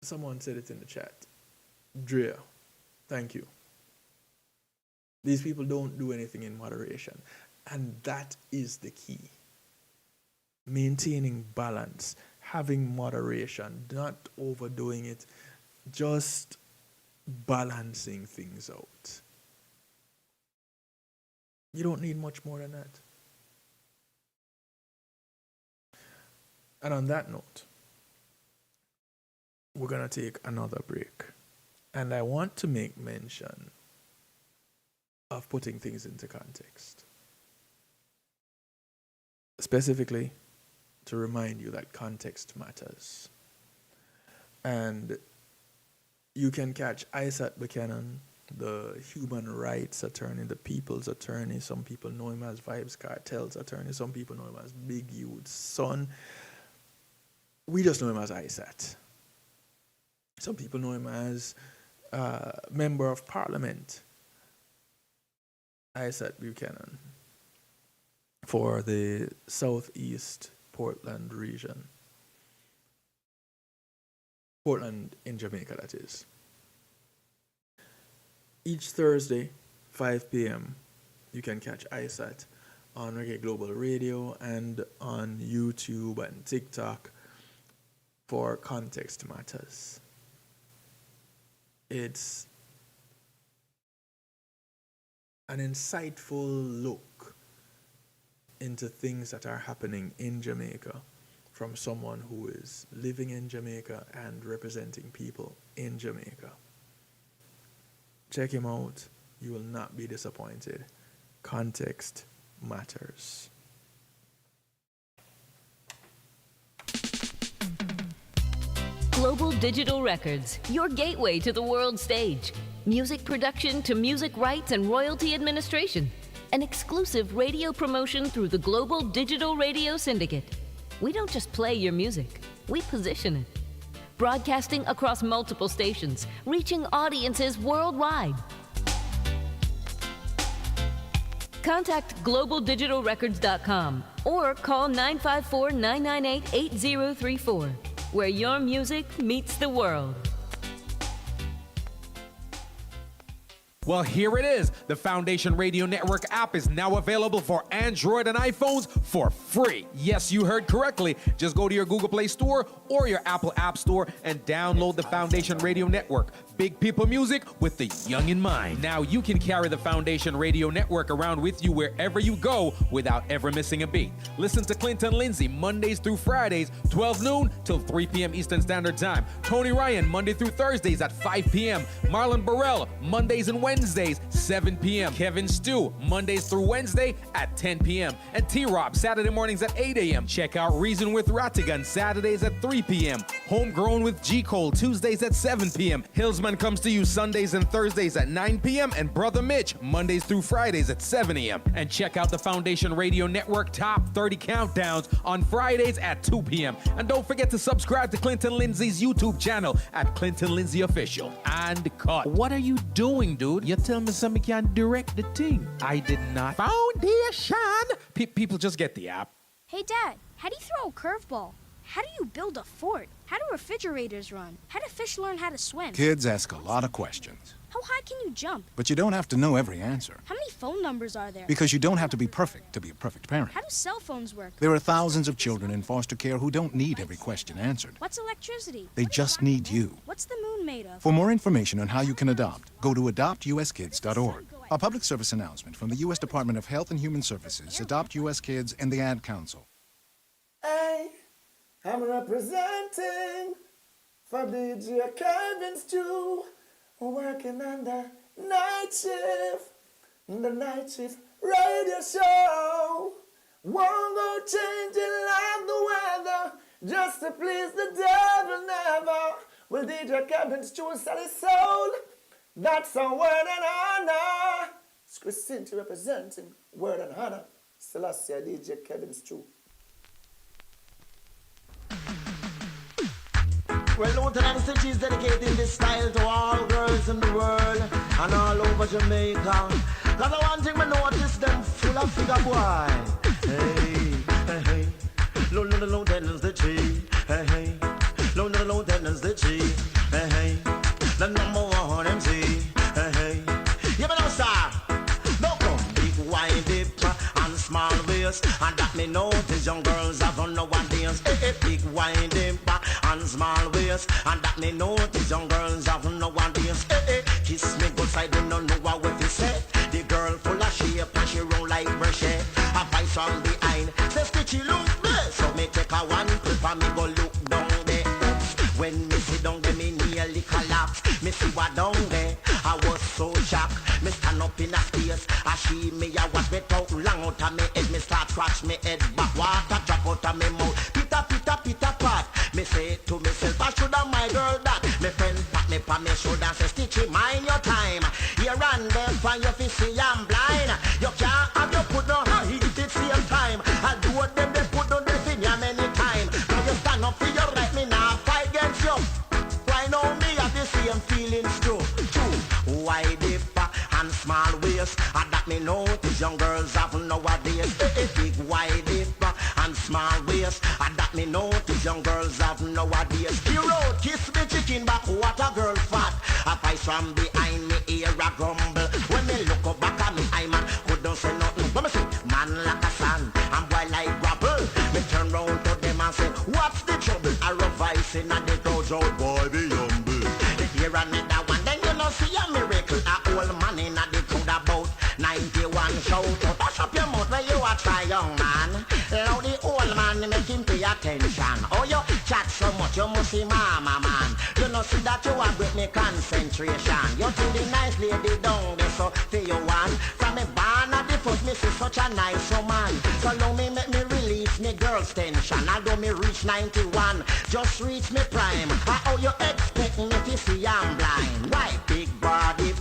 Someone said it in the chat. Drea, thank you. These people don't do anything in moderation. And that is the key. Maintaining balance, having moderation, not overdoing it, just balancing things out. You don't need much more than that. And on that note, we're going to take another break. And I want to make mention of putting things into context. Specifically, to remind you that context matters. And you can catch Isaac Buchanan the human rights attorney, the people's attorney. Some people know him as Vibes Cartel's attorney. Some people know him as Big Youth's son. We just know him as ISAT. Some people know him as Member of Parliament, Isaac Buchanan, for the Southeast Portland region. Portland in Jamaica, that is. Each Thursday, 5 p.m., you can catch ISAT on Reggae Global Radio and on YouTube and TikTok for Context Matters. It's an insightful look into things that are happening in Jamaica from someone who is living in Jamaica and representing people in Jamaica. Check him out. You will not be disappointed. Context matters. Global Digital Records, your gateway to the world stage. Music production to music rights and royalty administration. An exclusive radio promotion through the Global Digital Radio Syndicate. We don't just play your music, we position it. Broadcasting across multiple stations, reaching audiences worldwide. Contact globaldigitalrecords.com or call 954-998-8034, where your music meets the world. Well, here it is. The Foundation Radio Network app is now available for Android and iPhones for free. Yes, you heard correctly. Just go to your Google Play Store or your Apple App Store and download the Foundation Radio Network. Big people music with the young in mind. Now you can carry the Foundation Radio Network around with you wherever you go without ever missing a beat. Listen to Clinton Lindsay Mondays through Fridays, 12 noon till 3 p.m. Eastern Standard Time. Tony Ryan Monday through Thursdays at 5 p.m. Marlon Burrell Mondays and Wednesdays, 7 p.m. Kevin Stew Mondays through Wednesday at 10 p.m. And T-Rob Saturday mornings at 8 a.m. Check out Reason with Rattigan Saturdays at 3 p.m. Homegrown with G. Cole Tuesdays at 7 p.m. Hillsman comes to you Sundays and Thursdays at 9 p.m. and Brother Mitch Mondays through Fridays at 7 a.m. And check out the Foundation Radio Network Top 30 Countdowns on Fridays at 2 p.m. And don't forget to subscribe to Clinton Lindsay's YouTube channel at Clinton Lindsay Official. And cut. What are you doing, dude? You tell me somebody can't direct the thing. I did not. Foundation! People just get the app. Hey, Dad, how do you throw a curveball? How do you build a fort? How do refrigerators run? How do fish learn how to swim? Kids ask a lot of questions. How high can you jump? But you don't have to know every answer. How many phone numbers are there? Because you don't have to be perfect to be a perfect parent. How do cell phones work? There are thousands of children in foster care who don't need every question answered. What's electricity? They just need you. What's the moon made of? For more information on how you can adopt, go to adoptuskids.org. A public service announcement from the U.S. Department of Health and Human Services, Adopt U.S. Kids, and the Ad Council. Hey, I'm representing for DJ Kevin Stew, working on the night shift radio show. Won't go changing like the weather, just to please the devil never. Will DJ Kevin Stew sell his soul? That's a word and honor. It's Christine representing word and honor. Celestia DJ Kevin Stew. Well, Lieutenant Stitch is dedicating this style to all girls in the world and all over Jamaica. Cause the one thing we notice, them full of figure boy. Hey, hey, hey. Lieutenant Stitch. Hey, hey. Lieutenant Stitch. Hey, hey. The number one MC. Hey, hey. You know, sir. No come big wide dip and small waist, and that me notice young girls have on no one dance. Hey, hey. Big wide dip and small waist, and that me notice young girls have no one dance. Hey, hey. Kiss me good side, don't know what we say. The girl full of shape and she roll like brochet. A voice from behind, say Stitchy look there. So me take a one clip and me go look down there. Oops. When me sit down there, me nearly collapse. Me see what down there, I was so shocked. Me stand up in a space, I see me, I was me talk long out of me head. Me start scratch me head back, water drop out of me mouth. Pita, pita, pita, pat. Me say to myself, I should have my girl that. Me friend pat me pa me shoulder, say Stitchy, mind your time. for your see I'm blind. You can't have your put no heat at same time. I do what them they put on the thing ya many time. Now you stand up for your right, me now fight against you. Why know me have the same feelings too? Wide hip and small waist, and that me notice young girls have nowadays. Big wide hip and small waist, and that me notice young girls have nowadays. The road kiss me chicken back, what a girl fat. A voice from behind me ear a grumble. When me look up back at me, I man couldn't say nothing. But me say, man like a son, and boy like grapple. Me turn round to them and say, what's the trouble? I revise in and the crowd out, boy be humble. If you're another one, then you know see a miracle. A old man in a the crowd about 91 shout out. Touch up your mouth when you a try, young man. Now the old man make him pay attention. Oh, you chat so much, you must see mama, man. You know see that you are with me concentration. You see the nice lady down there, so for you one. From me barn at the foot, me see such a nice woman. So now me make me release me girl's tension. Although me reach 91, just reach me prime. How you expect me to see I'm blind? Why big body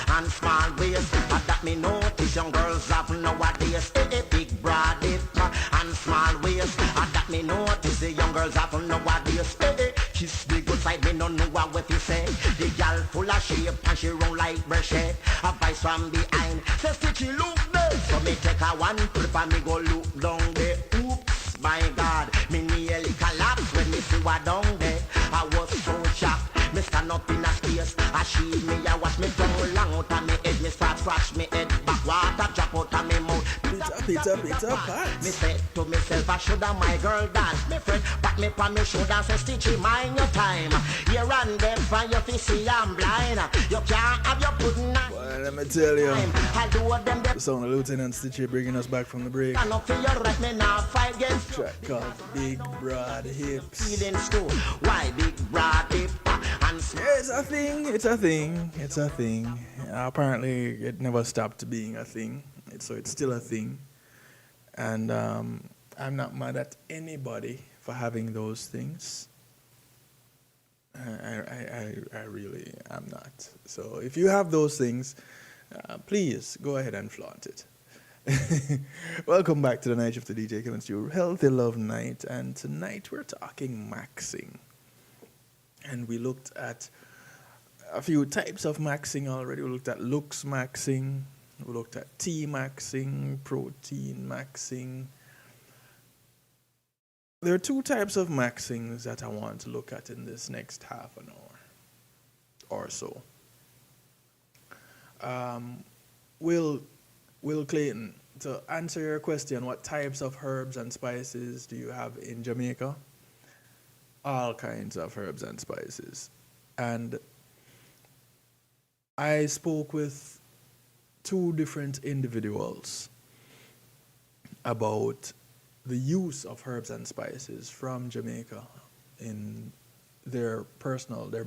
and small waist? That me notice young girls have nowadays. Big body and small waist. That me notice the young girls have nowadays. Kiss the good side, me no know what you say. The gal full of shape and she run like brochet. A voice from behind says Stitchy look there. So me take a one flip and me go look down there. Oops, my God, me nearly collapse when me see what down there. I was so shocked. Me stand up in a space. I shield me, I watch me tongue long out of me head. Me start scratch me head back, water drop out of me mouth. Peter Pat. Me say to myself, I shoulda my girl dance. Me friend, pat me pa me shoulder, say Stitchy, mind your time. Here and there, for your fi see I'm blind. You can't have your pudding. Well, let me tell you. I do what them The sound of Lieutenant Stitchy bringing us back from the break. stand up for your right, me now fight against Track called Big Broad Hips. feelings too. Why big broad hip and Yeah, it's a thing. It's a thing. It's a thing. Apparently, it never stopped being a thing. So it's still a thing. And I'm not mad at anybody for having those things. I really am not. So if you have those things, please go ahead and flaunt it. Welcome back to the Night Shift to DJ Kevin Stewart Healthy Love Night. And tonight we're talking maxing. And we looked at a few types of maxing already. We looked at looks maxing. We looked at T maxing, protein maxing. There are two types of maxings that I want to look at in this next half an hour or so. Will Clayton, to answer your question, what types of herbs and spices do you have in Jamaica? All kinds of herbs and spices. And I spoke with two different individuals about the use of herbs and spices from Jamaica in their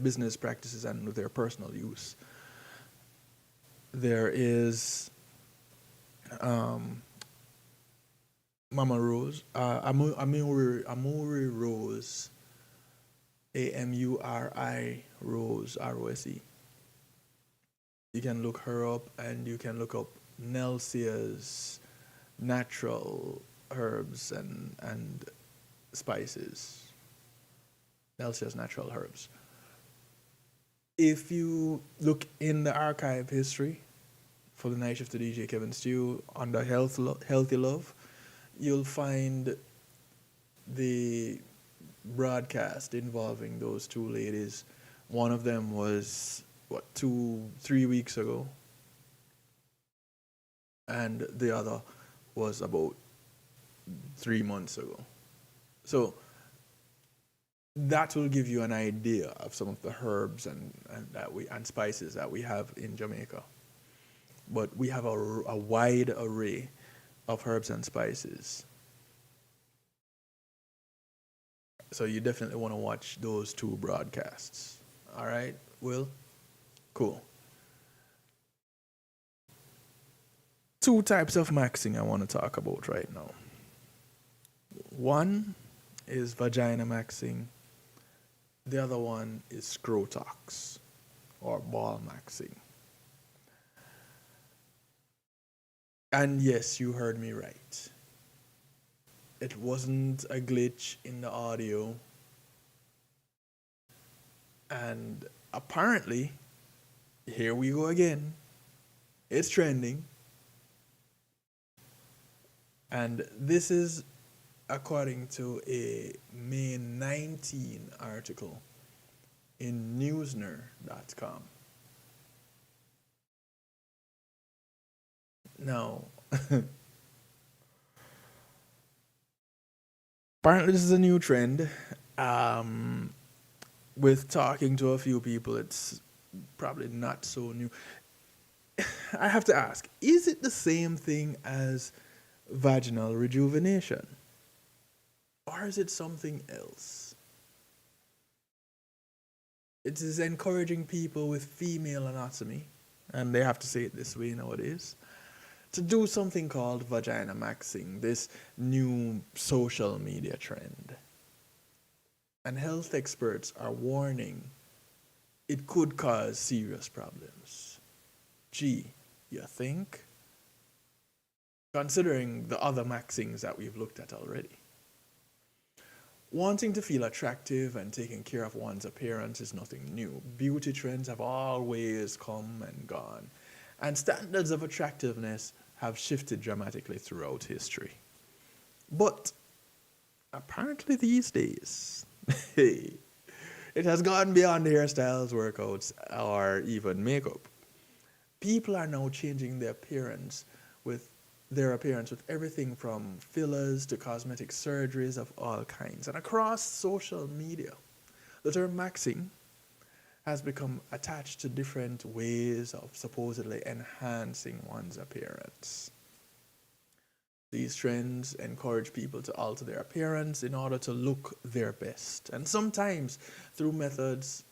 business practices and their personal use. There is Mama Rose, Amuri Rose, Amuri Rose, R-O-S-E. You can look her up, and you can look up Nelsia's natural herbs and spices. Nelsia's natural herbs. If you look in the archive history for the Night Shift to DJ Kevin Stew under Healthy Love, you'll find the broadcast involving those two ladies. One of them was 2-3 weeks ago, and the other was about 3 months ago. So that will give you an idea of some of the herbs and spices that we have in Jamaica. But we have a wide array of herbs and spices. So you definitely want to watch those two broadcasts. All right, Will? Cool. Two types of maxing I want to talk about right now. One is vagina maxing. The other one is scrotox or ball maxing. And yes, you heard me right. It wasn't a glitch in the audio. And apparently, here we go again. It's trending. And this is according to a May 19 article in newsner.com. Now, apparently this is a new trend. With talking to a few people, it's probably not so new. I have to ask, is it the same thing as vaginal rejuvenation? Or is it something else? It is encouraging people with female anatomy, and they have to say it this way nowadays, to do something called vagina maxing, this new social media trend. And health experts are warning it could cause serious problems. Gee, you think? Considering the other maxings that we've looked at already. Wanting to feel attractive and taking care of one's appearance is nothing new. Beauty trends have always come and gone, and standards of attractiveness have shifted dramatically throughout history. But apparently these days, it has gone beyond hairstyles, workouts, or even makeup. People are now changing their appearance with everything from fillers to cosmetic surgeries of all kinds. And across social media, the term maxing has become attached to different ways of supposedly enhancing one's appearance. These trends encourage people to alter their appearance in order to look their best. And sometimes, through methods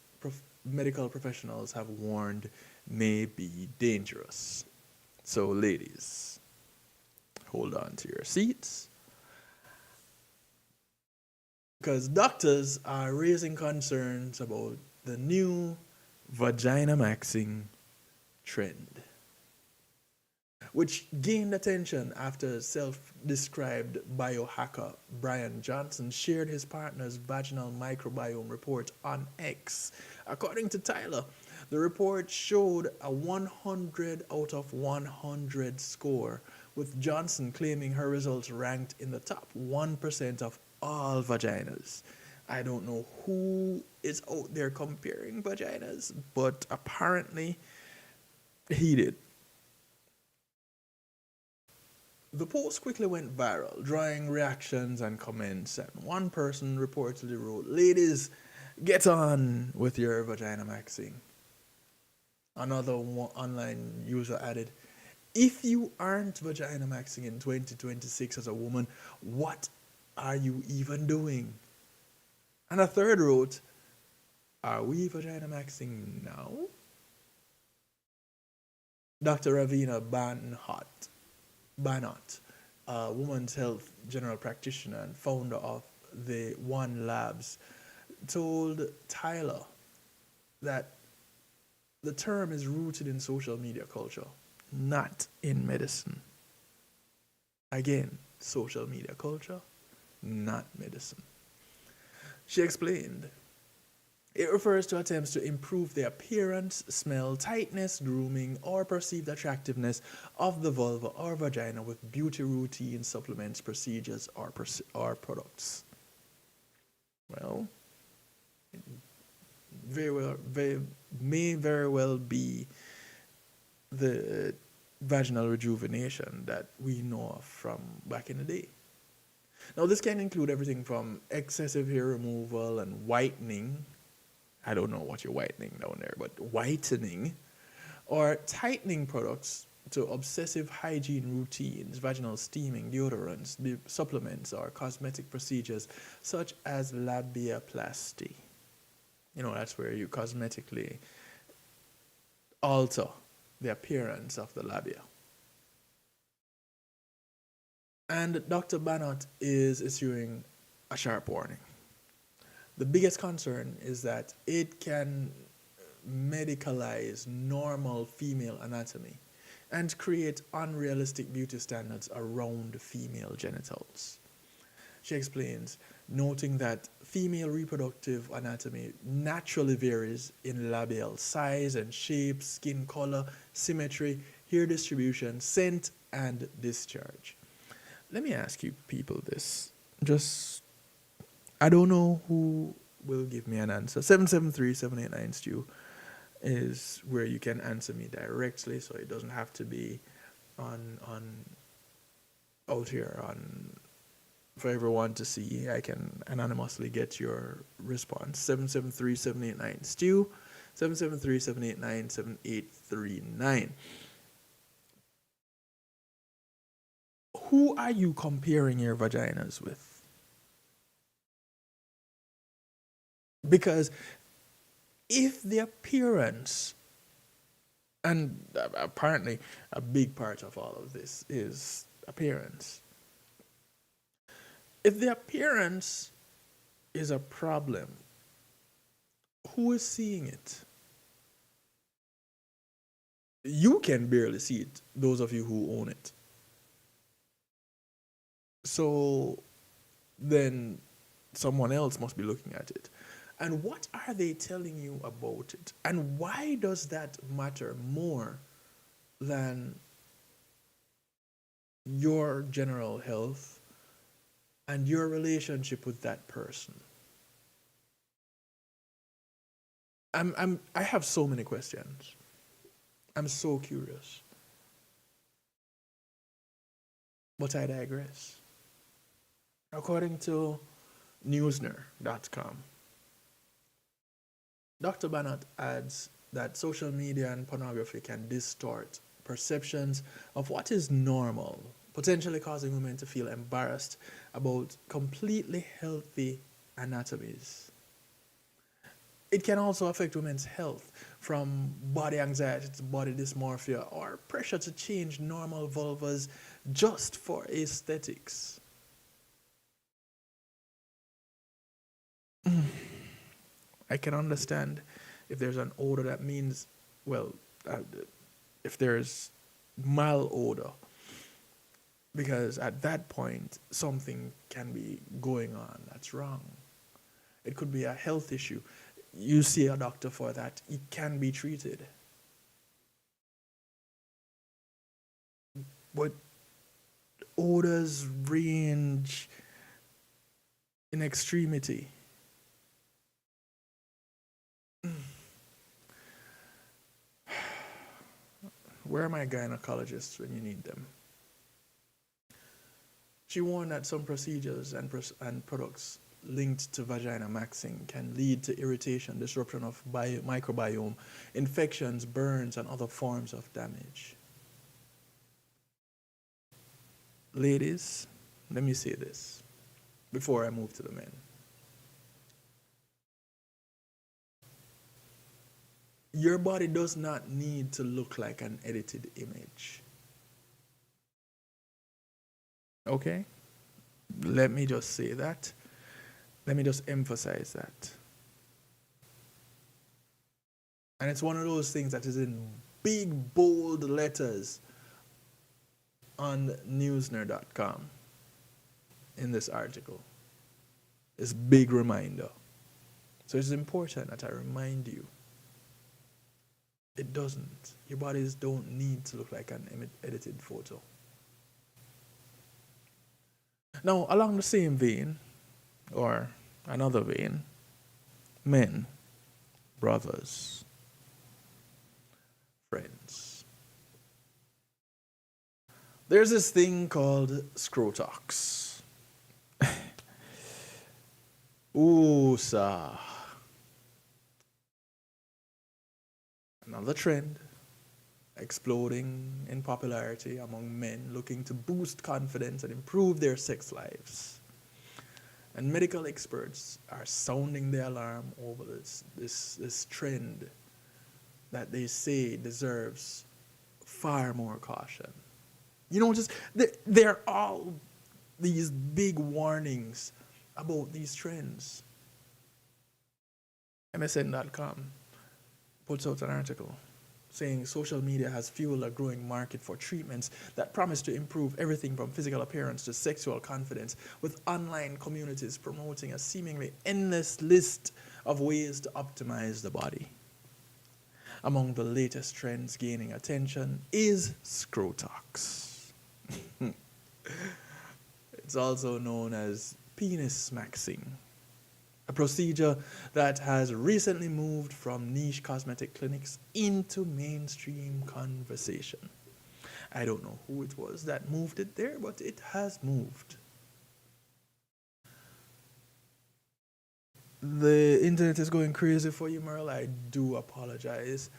medical professionals have warned may be dangerous. So, ladies, hold on to your seats, because doctors are raising concerns about the new vagina maxing trend, which gained attention after self-described biohacker Brian Johnson shared his partner's vaginal microbiome report on X. According to Tyler, the report showed a 100 out of 100 score, with Johnson claiming her results ranked in the top 1% of all vaginas. I don't know who is out there comparing vaginas, but apparently he did. The post quickly went viral, drawing reactions and comments, and one person reportedly wrote, "Ladies, get on with your vagina maxing." Another online user added, "If you aren't vagina maxing in 2026 as a woman, what are you even doing?" And a third wrote, "Are we vagina maxing now?" Dr. Ravina Banot, a women's health general practitioner and founder of the One Labs, told Tyler that the term is rooted in social media culture, not in medicine. Again, social media culture, not medicine. She explained, it refers to attempts to improve the appearance, smell, tightness, grooming, or perceived attractiveness of the vulva or vagina with beauty routines, supplements, procedures, or products. Well, it may very well be the vaginal rejuvenation that we know of from back in the day. Now, this can include everything from excessive hair removal and whitening. I don't know what you're whitening down there, but whitening, or tightening products, to obsessive hygiene routines, vaginal steaming, deodorants, supplements, or cosmetic procedures such as labiaplasty. You know, that's where you cosmetically alter the appearance of the labia. And Dr. Banot is issuing a sharp warning. The biggest concern is that it can medicalize normal female anatomy and create unrealistic beauty standards around female genitals. She explains, noting that female reproductive anatomy naturally varies in labial size and shape, skin color, symmetry, hair distribution, scent, and discharge. Let me ask you people this. I don't know who will give me an answer. 773-789-STEW is where you can answer me directly, so it doesn't have to be out here for everyone to see. I can anonymously get your response. 773-789-STEW, 773-789-7839. Who are you comparing your vaginas with? Because if the appearance, and apparently a big part of all of this is appearance, if the appearance is a problem, who is seeing it? You can barely see it, those of you who own it. So then someone else must be looking at it. And what are they telling you about it? And why does that matter more than your general health and your relationship with that person? I have so many questions. I'm so curious. But I digress. According to Newsner.com, Dr. Bannott adds that social media and pornography can distort perceptions of what is normal, potentially causing women to feel embarrassed about completely healthy anatomies. It can also affect women's health, from body anxiety to body dysmorphia, or pressure to change normal vulvas just for aesthetics. I can understand if there's an odor that means, if there's malodor, because at that point, something can be going on that's wrong. It could be a health issue. You see a doctor for that. It can be treated. But odors range in extremity. Where are my gynecologists when you need them? She warned that some procedures and products linked to vagina maxing can lead to irritation, disruption of microbiome, infections, burns, and other forms of damage. Ladies, let me say this before I move to the men. Your body does not need to look like an edited image. Okay? Let me just say that. Let me just emphasize that. And it's one of those things that is in big, bold letters on newsner.com in this article. It's a big reminder. So it's important that I remind you. It doesn't. Your bodies don't need to look like an edited photo. Now, along the same vein, or another vein, men, brothers, friends. There's this thing called scrotox. Ooh, sir. Another trend exploding in popularity among men looking to boost confidence and improve their sex lives. And medical experts are sounding the alarm over this trend that they say deserves far more caution. You know, there are all these big warnings about these trends. MSN.com puts out an article saying social media has fueled a growing market for treatments that promise to improve everything from physical appearance to sexual confidence, with online communities promoting a seemingly endless list of ways to optimize the body. Among the latest trends gaining attention is Scrotox. It's also known as penis maxing, a procedure that has recently moved from niche cosmetic clinics into mainstream conversation. I don't know who it was that moved it there, but it has moved. The internet is going crazy for you, Merle. I do apologize.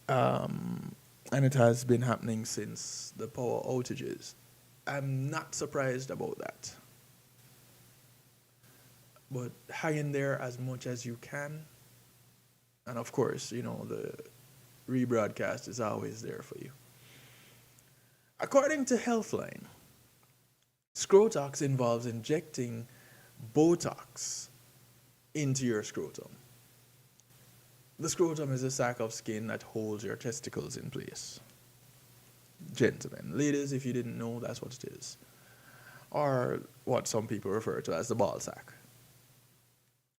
And it has been happening since the power outages. I'm not surprised about that. But hang in there as much as you can. And of course, you know, the rebroadcast is always there for you. According to Healthline, Scrotox involves injecting Botox into your scrotum. The scrotum is a sac of skin that holds your testicles in place. Gentlemen, ladies, if you didn't know, that's what it is. Or what some people refer to as the ball sack.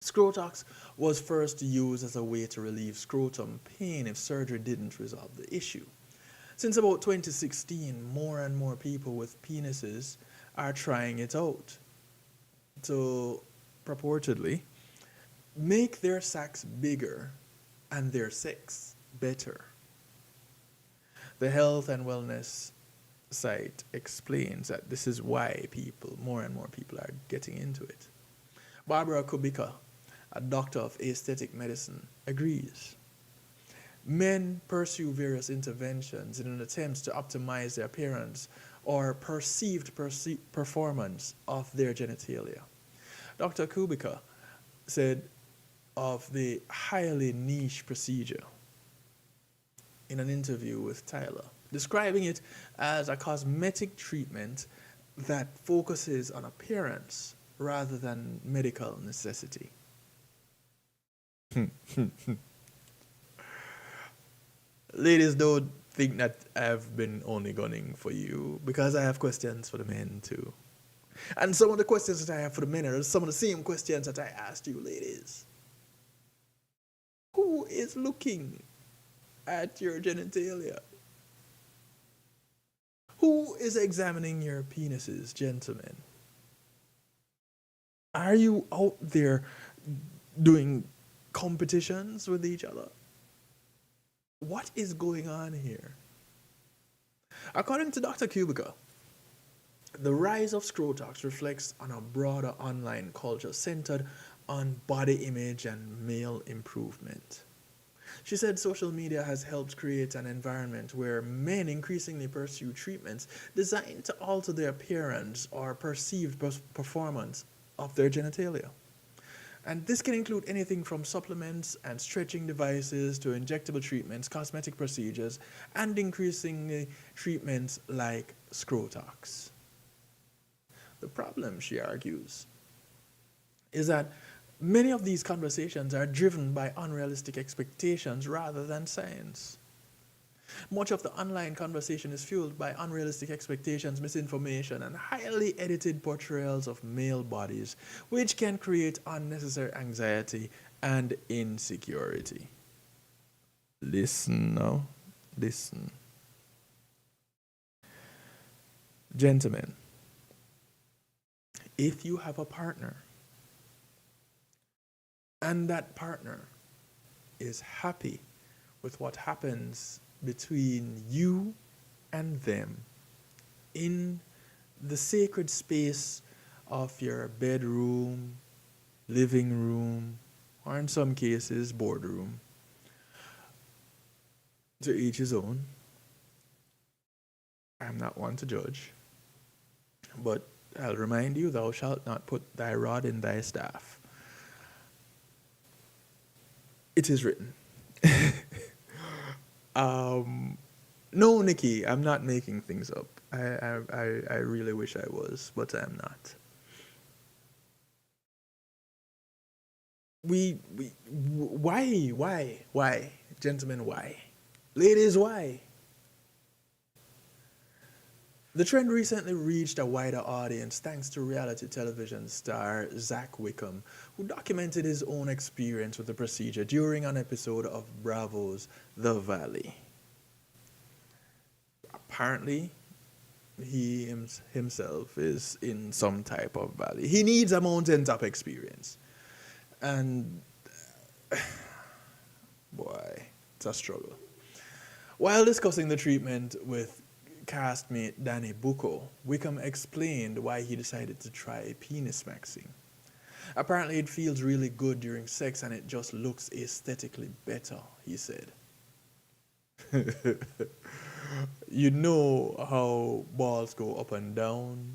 Scrotox was first used as a way to relieve scrotum pain if surgery didn't resolve the issue. Since about 2016, more and more people with penises are trying it out to purportedly make their sacs bigger and their sex better. The health and wellness site explains that this is why more and more people are getting into it. Barbara Kubica, a doctor of aesthetic medicine, agrees. Men pursue various interventions in an attempt to optimize their appearance or perceived performance of their genitalia. Dr. Kubica said of the highly niche procedure in an interview with Tyler, describing it as a cosmetic treatment that focuses on appearance rather than medical necessity. Ladies, don't think that I've been only gunning for you, because I have questions for the men too. And some of the questions that I have for the men are some of the same questions that I asked you, ladies. Who is looking at your genitalia? Who is examining your penises, gentlemen? Are you out there doing competitions with each other? What is going on here? According to Dr. Kubica, the rise of Scrotox reflects on a broader online culture centered on body image and male improvement. She said social media has helped create an environment where men increasingly pursue treatments designed to alter their appearance or perceived performance of their genitalia. And this can include anything from supplements and stretching devices to injectable treatments, cosmetic procedures, and increasingly treatments like Scrotox. The problem, she argues, is that many of these conversations are driven by unrealistic expectations rather than science. Much of the online conversation is fueled by unrealistic expectations, misinformation, and highly edited portrayals of male bodies, which can create unnecessary anxiety and insecurity. Listen now, listen. Gentlemen, if you have a partner and that partner is happy with what happens between you and them in the sacred space of your bedroom, living room, or in some cases, boardroom, to each his own. I'm not one to judge, but I'll remind you, thou shalt not put thy rod in thy staff. It is written. No, Nikki, I'm not making things up. I really wish I was, but I'm not. Why, gentlemen, why? Ladies, why? The trend recently reached a wider audience thanks to reality television star Zach Wickham, who documented his own experience with the procedure during an episode of Bravo's The Valley. Apparently, he himself is in some type of valley. He needs a mountaintop experience. And, boy, it's a struggle. While discussing the treatment with castmate Danny Bucco, Wickham explained why he decided to try penis maxing. Apparently, it feels really good during sex and it just looks aesthetically better, he said. You know how balls go up and down?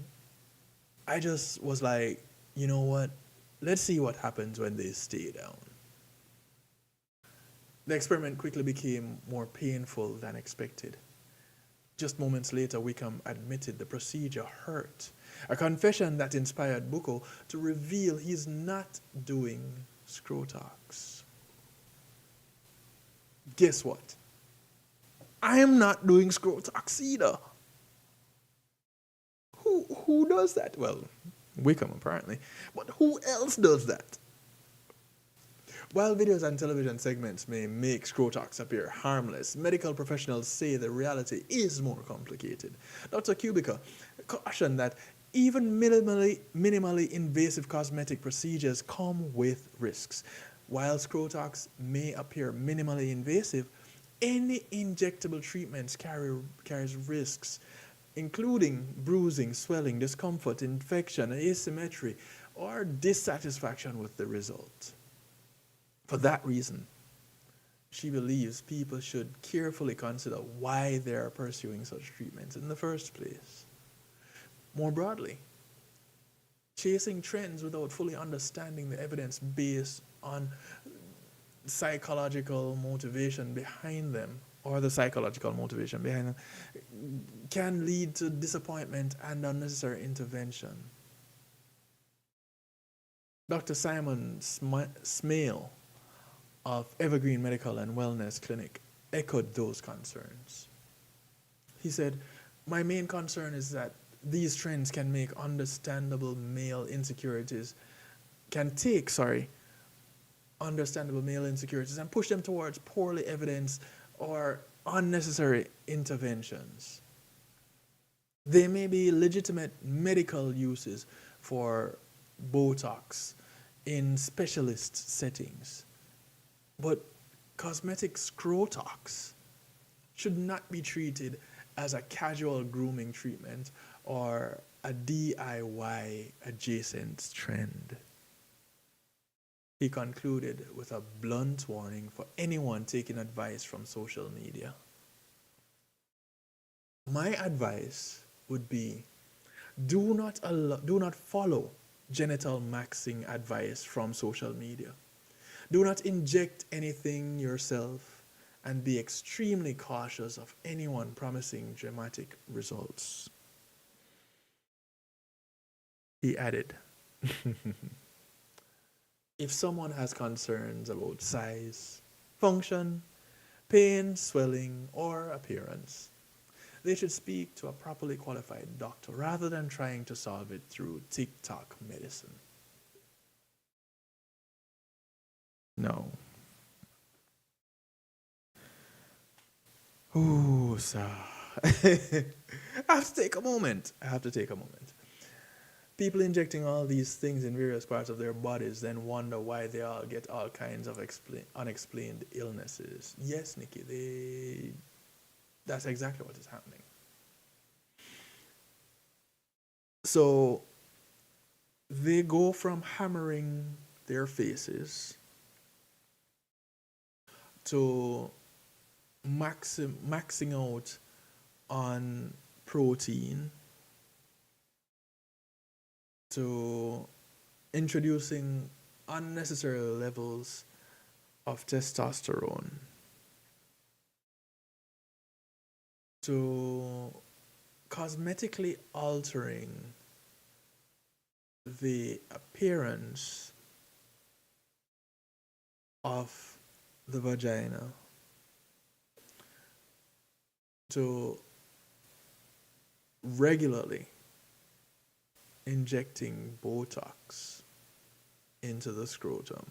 I just was like, you know what? Let's see what happens when they stay down. The experiment quickly became more painful than expected. Just moments later, Wickham admitted the procedure hurt, a confession that inspired Bucco to reveal he's not doing Scrotox. Guess what? I am not doing Scrotox either. Who does that? Well, Wickham apparently. But who else does that? While videos and television segments may make Scrotox appear harmless, medical professionals say the reality is more complicated. Dr. Kubica cautioned that even minimally invasive cosmetic procedures come with risks. While Scrotox may appear minimally invasive, any injectable treatments carries risks, including bruising, swelling, discomfort, infection, asymmetry, or dissatisfaction with the result. For that reason, she believes people should carefully consider why they are pursuing such treatments in the first place. More broadly, chasing trends without fully understanding the evidence based on psychological motivation behind them, or the psychological motivation behind them, can lead to disappointment and unnecessary intervention. Dr. Simon Smale of Evergreen Medical and Wellness Clinic echoed those concerns. He said, "My main concern is that these trends can make understandable male insecurities and push them towards poorly evidenced or unnecessary interventions. There may be legitimate medical uses for Botox in specialist settings, but cosmetic Scrotox should not be treated as a casual grooming treatment or a DIY adjacent trend." He concluded with a blunt warning for anyone taking advice from social media. My advice would be, do not follow genital maxing advice from social media. Do not inject anything yourself, and be extremely cautious of anyone promising dramatic results. He added, if someone has concerns about size, function, pain, swelling, or appearance, they should speak to a properly qualified doctor rather than trying to solve it through TikTok medicine. No. Ooh, sir. I have to take a moment. People injecting all these things in various parts of their bodies then wonder why they all get all kinds of unexplained illnesses. Yes, Nikki, that's exactly what is happening. So they go from hammering their faces to maxing out on protein, to introducing unnecessary levels of testosterone, to cosmetically altering the appearance of the vagina, to regularly injecting Botox into the scrotum.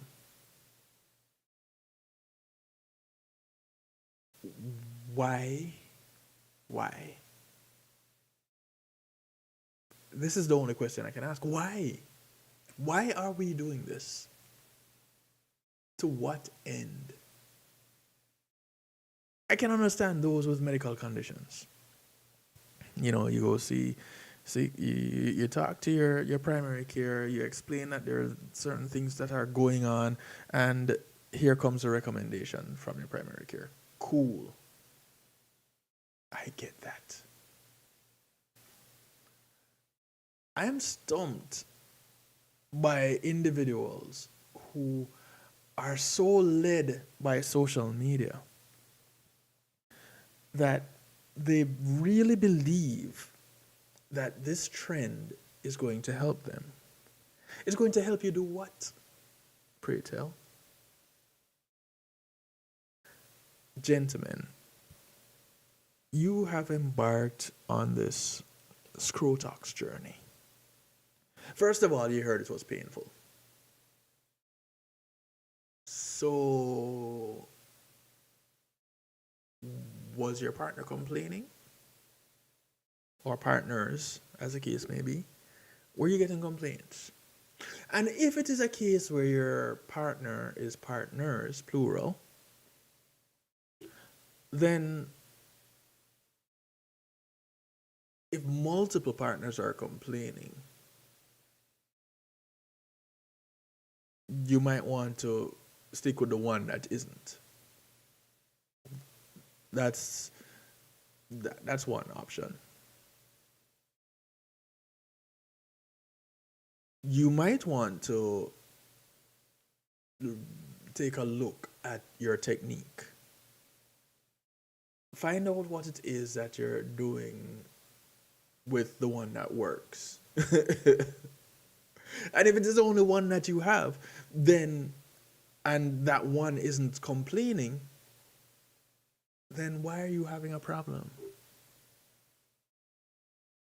Why? Why? This is the only question I can ask. Why? Why are we doing this? To what end? I can understand those with medical conditions. You know, you go see you talk to your primary care, you explain that there are certain things that are going on, and here comes a recommendation from your primary care. Cool. I get that. I am stumped by individuals who are so led by social media that they really believe that this trend is going to help them. It's going to help you do what? Pray tell. Gentlemen, you have embarked on this Scrotox journey. First of all, you heard it was painful. So, was your partner complaining? Or partners, as the case may be? Were you getting complaints? And if it is a case where your partner is partners, plural, then if multiple partners are complaining, you might want to stick with the one that isn't. That's one option. You might want to take a look at your technique. Find out what it is that you're doing with the one that works. And if it is the only one that you have, then, and that one isn't complaining, then why are you having a problem?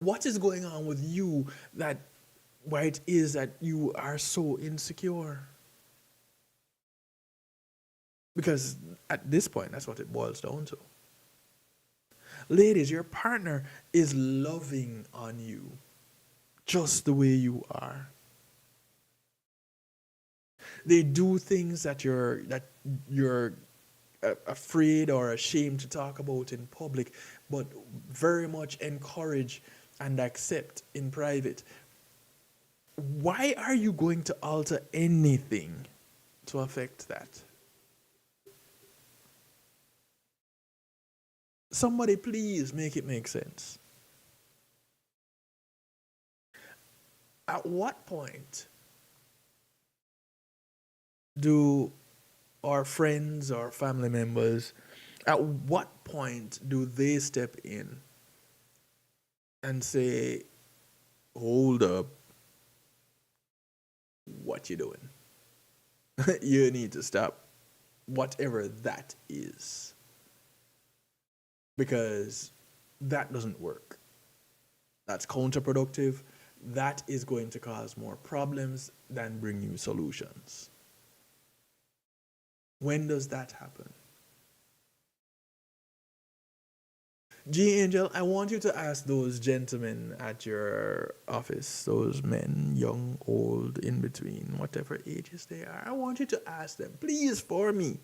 What is going on with you that, why it is that you are so insecure? Because at this point, that's what it boils down to. Ladies, your partner is loving on you just the way you are. They do things that you're afraid or ashamed to talk about in public, but very much encourage and accept in private. Why are you going to alter anything to affect that? Somebody please make it make sense. At what point do our friends or family members, at what point do they step in and say, hold up, what you doing? You need to stop whatever that is. Because that doesn't work. That's counterproductive. That is going to cause more problems than bring you solutions. When does that happen? G Angel, I want you to ask those gentlemen at your office, those men, young, old, in between, whatever ages they are. I want you to ask them, please, for me.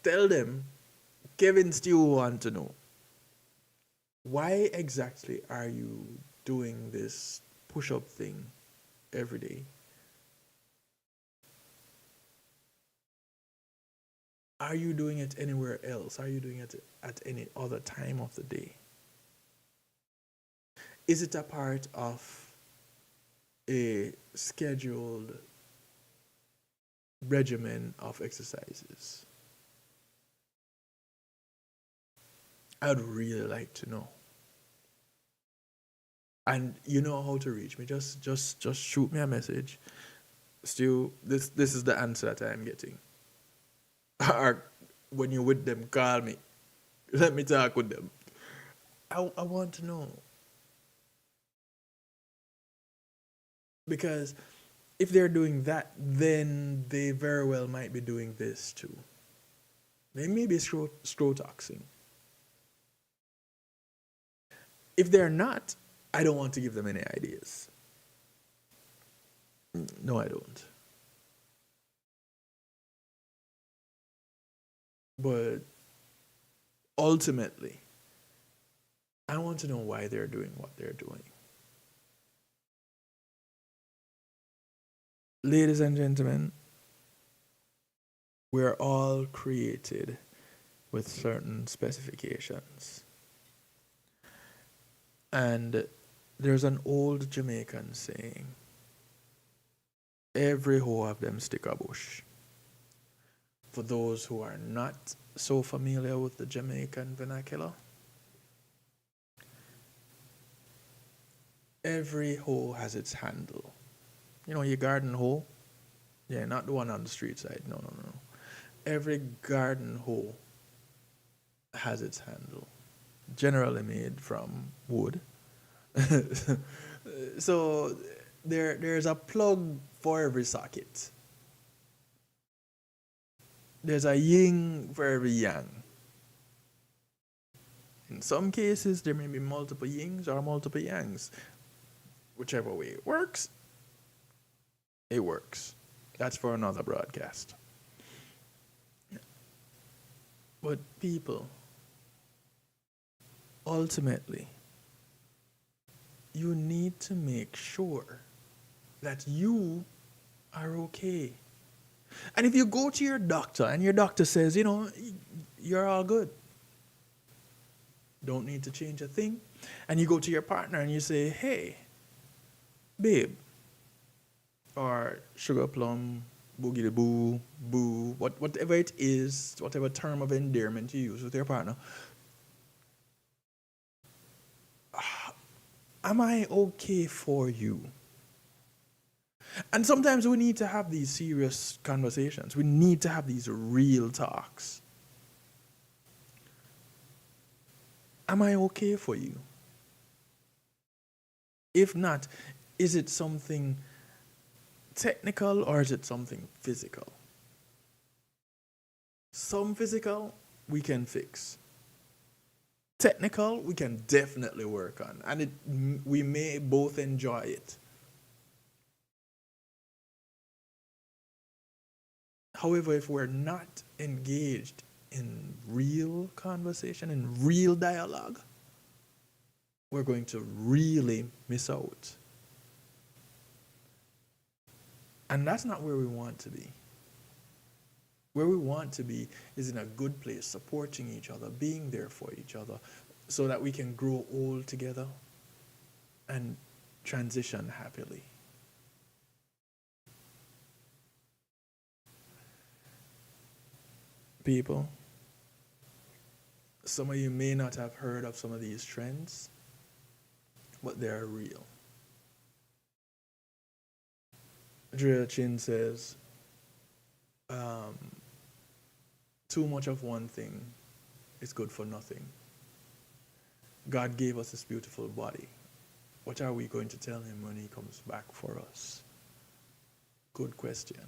Tell them, Kevin still want to know, why exactly are you doing this push-up thing every day? Are you doing it anywhere else? Are you doing it at any other time of the day? Is it a part of a scheduled regimen of exercises? I'd really like to know. And you know how to reach me. Just shoot me a message. Still, this is the answer that I'm getting. Or when you're with them, call me. Let me talk with them. I want to know. Because if they're doing that, then they very well might be doing this too. They may be scrotoxing. If they're not, I don't want to give them any ideas. No, I don't. But ultimately, I want to know why they're doing what they're doing. Ladies and gentlemen, we're all created with certain specifications. And there's an old Jamaican saying, every hoe of them stick a bush. For those who are not so familiar with the Jamaican vernacular, every hoe has its handle. You know, your garden hoe? Yeah, not the one on the street side. No. Every garden hoe has its handle, generally made from wood. So there's a plug for every socket. There's a yin for every yang. In some cases, there may be multiple yings or multiple yangs. Whichever way it works, it works. That's for another broadcast. But people, ultimately, you need to make sure that you are okay. And if you go to your doctor and your doctor says, you know, you're all good, don't need to change a thing, and you go to your partner and you say, hey, babe, or sugar plum, boogie the boo, boo, whatever it is, whatever term of endearment you use with your partner, am I okay for you? And sometimes we need to have these serious conversations. We need to have these real talks. Am I okay for you? If not, is it something technical or is it something physical? Some physical we can fix. Technical we can definitely work on, and we may both enjoy it. However, if we're not engaged in real conversation, in real dialogue, we're going to really miss out. And that's not where we want to be. Where we want to be is in a good place, supporting each other, being there for each other, so that we can grow old together and transition happily. People, some of you may not have heard of some of these trends, but they're real. Drea Chin says, too much of one thing is good for nothing. God gave us this beautiful body. What are we going to tell him when he comes back for us? Good question.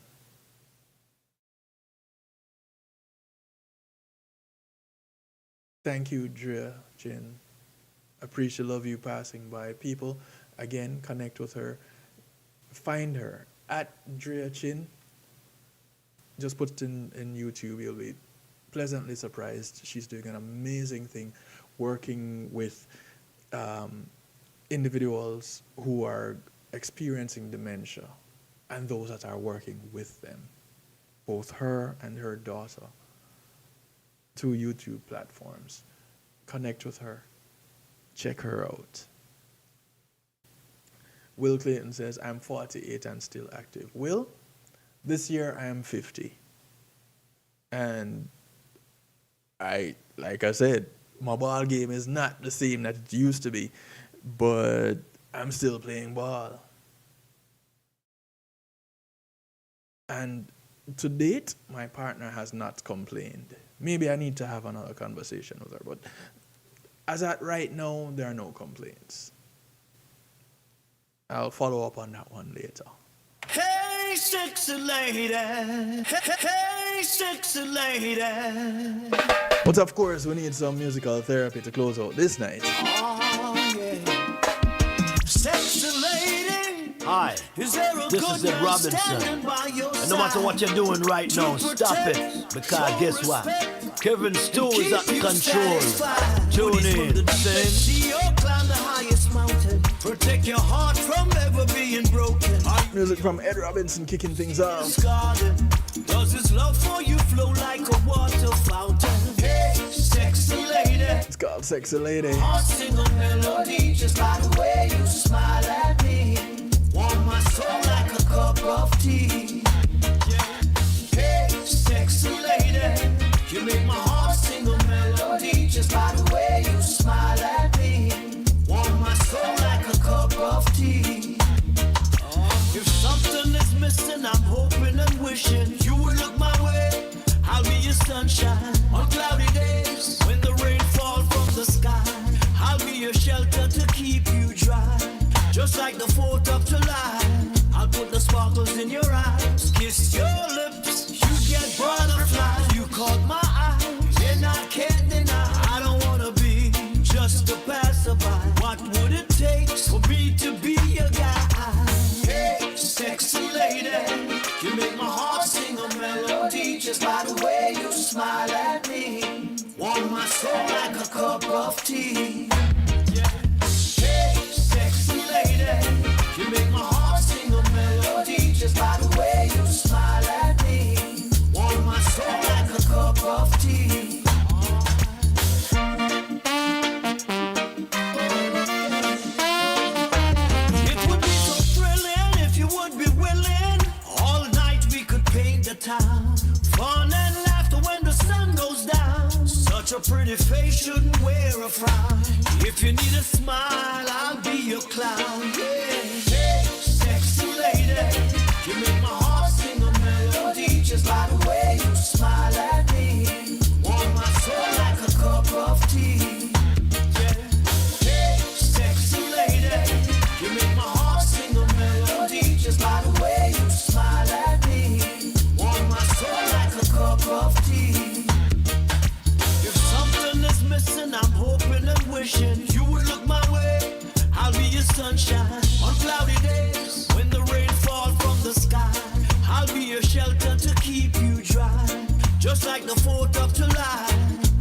Thank you, Drea Chin. Appreciate, love you passing by. People, again, connect with her. Find her at Drea Chin. Just put it in YouTube. You'll be pleasantly surprised. She's doing an amazing thing working with individuals who are experiencing dementia and those that are working with them. Both her and her daughter. 2 YouTube platforms. Connect with her. Check her out. Will Clayton says, I'm 48 and still active. Will, this year I am 50. And like I said, my ball game is not the same that it used to be, but I'm still playing ball. And To date, my partner has not complained. Maybe I need to have another conversation with her, but as at right now, there are no complaints. I'll follow up on that one later. Hey, sexy lady. Hey, sexy lady. But of course, we need some musical therapy to close out this night. Oh, yeah. Sexy lady. Hi, Is there a this good is Ed man Robinson. standing by your And no matter side what you're doing right to now, stop protect, it. Because show guess what? respect, Kevin Stew and is at keep you control. satisfied. Tune Goodies in. from the Sing. See you climb the highest mountain. Protect your heart from ever being broken. Music from Ed Robinson kicking things off. Garden. Does his love for you flow like a water fountain? Hey, sexy lady. It's called Sexy Lady. Heart sing a melody just by the way you smile at me. Warm my soul like a cup of tea. Hey, sexy lady. You make my heart sing a melody just by the way you smile at me. Warm my soul like a cup of tea. If something is missing, I'm hoping and wishing you would look my way. I'll be your sunshine on cloudy days when the rain falls from the sky. I'll be your shelter to keep you dry. Just like the 4th of July, I'll put the sparkles in your eyes. Kiss your lips, you get butterflies. You caught my eye, and I can't deny. I don't wanna be just a passerby. What would it take for me to be your guy? Hey, sexy lady, you make my heart sing a melody just by the way you smile at me. Warm my soul like a cup of tea. Hey, sexy lady, you make my heart sing a melody just by the way you smile at me. Warm my soul like a cup of tea. It would be so thrilling if you would be willing. All night we could paint the town. Fun and laughter when the sun goes down. Such a pretty face shouldn't wear a frown. If you need a smile, I'll be your clown. Yeah. Hey, sexy lady, you make my heart sing a melody just by the way you smile at me. Warm my soul like a cup of tea. Yeah. Hey, sexy lady, you make my heart sing a melody just by the way you smile at me. Warm my soul like a cup of tea. If something is missing, I'm hoping and wishing you would look my way. I'll be your sunshine on cloudy days when the rain falls from the sky. I'll be your shelter to keep you dry. Just like the 4th of July,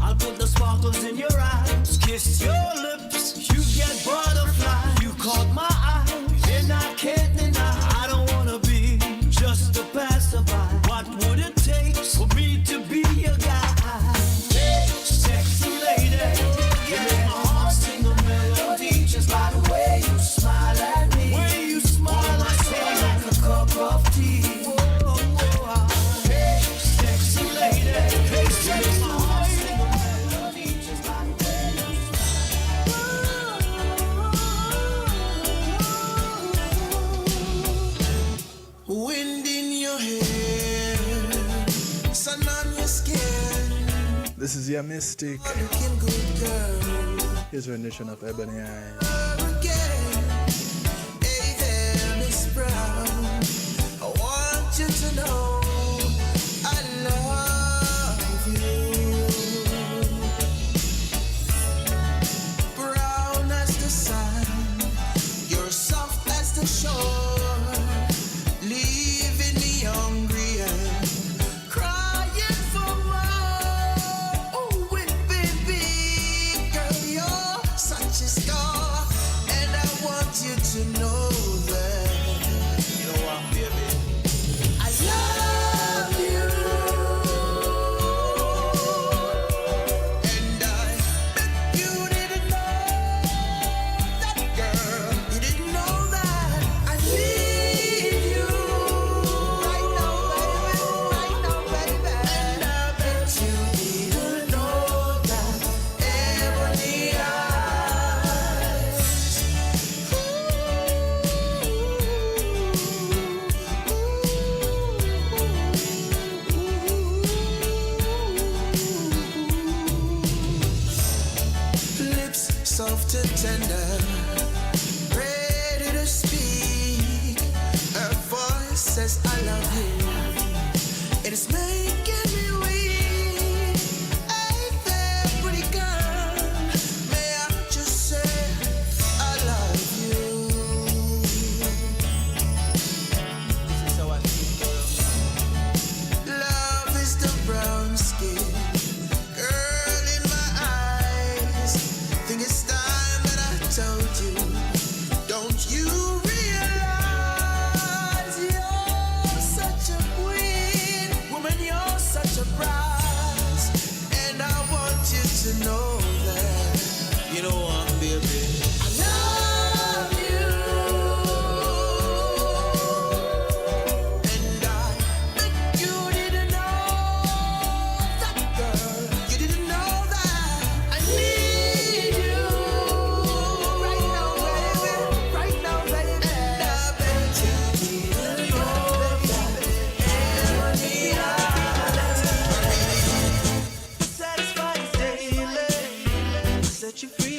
I'll put the sparkles in your eyes. Kiss your lips, you get butterflies. You caught my eye, and I can't deny. I don't wanna be just a passerby. What would it take for me to be your guy? Hey, sexy lady, you make my heart sing a melody just by the way you smile at me. Way you smile, my soul like a cup of tea. Hey, sexy lady, hey, sexy lady. Wind in your hair, sun on your skin. This is your Mystic. Looking good, girl. His rendition of Ebony Eyes. Hey there, Miss Brown. I want you to know I love you. Brown as the sun, you're soft as the shore, leaving me hungry and crying for more. Oh, baby, girl, you're such a star, and I want you to know that. You know what, baby? I love you, and I bet you didn't know that, girl. You didn't know that I need says I love you. It is making me weak. Hey there, pretty girl, may I just say I love you. This is how I feel, girl. Love is the brown skin, girl in my eyes. Think it's time that I told you. Don't you realize you're such a queen? Woman, you're such a prize. And I want you to know that. You know what, baby? I love you. And I bet you didn't know that, girl. You didn't know that I need you right now, baby. Right now, baby. And I bet you didn't know that I need you. Satisfy you daily, set you free.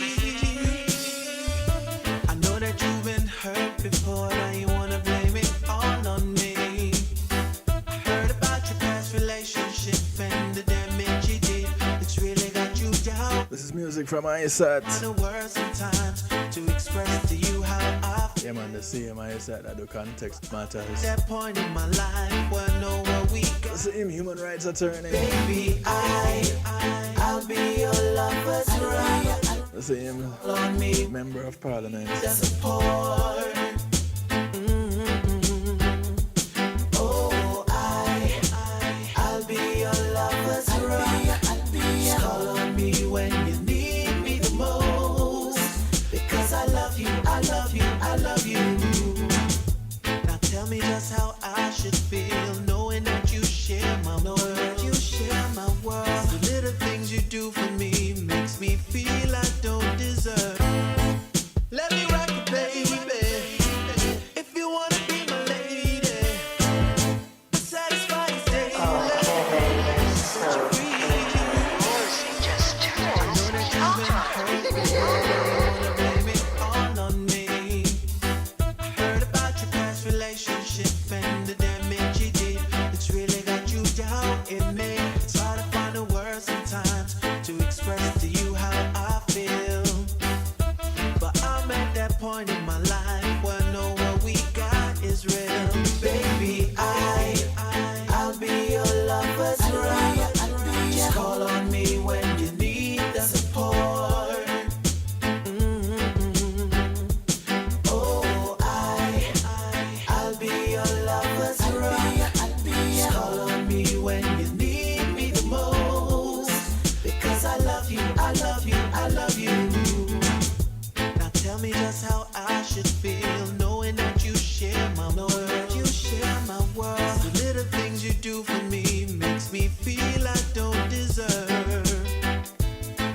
I know that you've been hurt before, now you wanna blame it all on me. I heard about your past relationship and the damage you did. It's really got you down. This is music from ISAT. The words sometimes to express to you how I feel. Yeah, man, the same ISAT that do context matters. That point in my life where I know what we got. The same human rights attorney. Baby, I'll be your lover's right. The same On me, member of parliament. the support. Oh, I'll be your lover's right. Just call on me when you need me the most. Because I love you, I love you, I love you. Now tell me just how I should feel, knowing that you share my world. You share my world. The little things you do for me makes me feel I don't deserve. Let me rock you, baby. If you wanna be my lady, satisfy you daily. Set you free. I know that you've been hurt before, wanna blame it all on me. I heard about your past relationship and the damage you did. It's really got you down in me. It's hard to find the words sometimes to express to you how I feel. But I'm at that point in my life where I know what we got is real. Baby, I'll be your lover's right. Just call on me when you need the support. Oh, I'll be your lover's right. Just call on me when you need me the most. Because I love you, I love you, I love you. Now tell me just how I should feel, knowing that you share my world. You share my world. The little things you do for me makes me feel I don't deserve.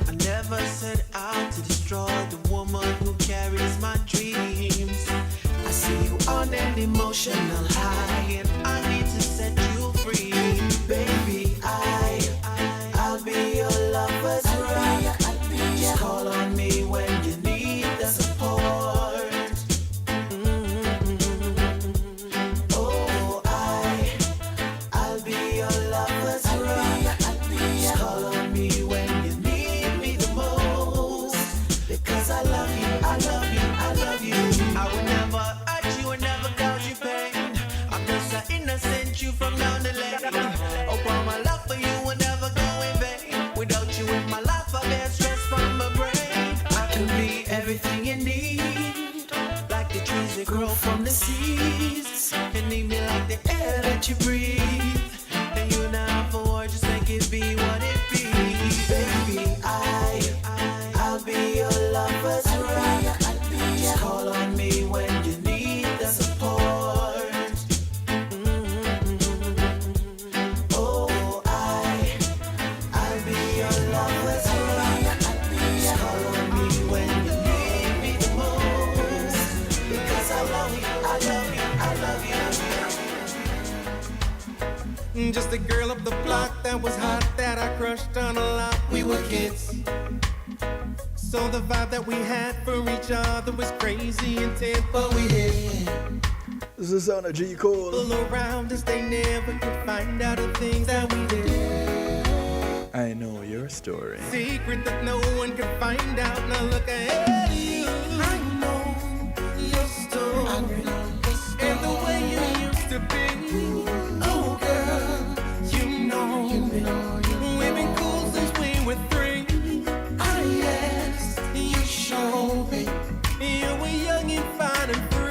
I never set out to destroy the woman who carries my dreams. I see you on an emotional high, and I need to set you free. Baby, I'll be your lover's right. Just call on me when you need the support. Oh, I'll be your lover's right. Just call on me when you need me the most. Because I love you, I love you, I love you. I will never hurt you and never cause you pain. I'm just an innocent you from down the lane. Oh, my love for you will never go in vain. Without you in my life, I bear stress from my brain. I can be everything you need, like the trees that grow from the seas. You need me like the air that you breathe. And you now for war, just make it be what it be. Baby, I'll be your lover's right. Just call on me when you need the support. Oh, I'll be your lover's right. Just call on me when you need me the most. Because I love you, I love you, I love you. Just a girl up the block that was hot, that I crushed on a lot. We were kids, so the vibe that we had for each other was crazy intense, but we did. This This is the sound of G. Cole. People around us, they never could find out the things that we did. I know your story. Secret that no one could find out. Now look at you. I know your story. And the way you used to be. Oh, girl, you know. We've been cool since we were 3. Ah, yes, you showed me. You were young and fine and free.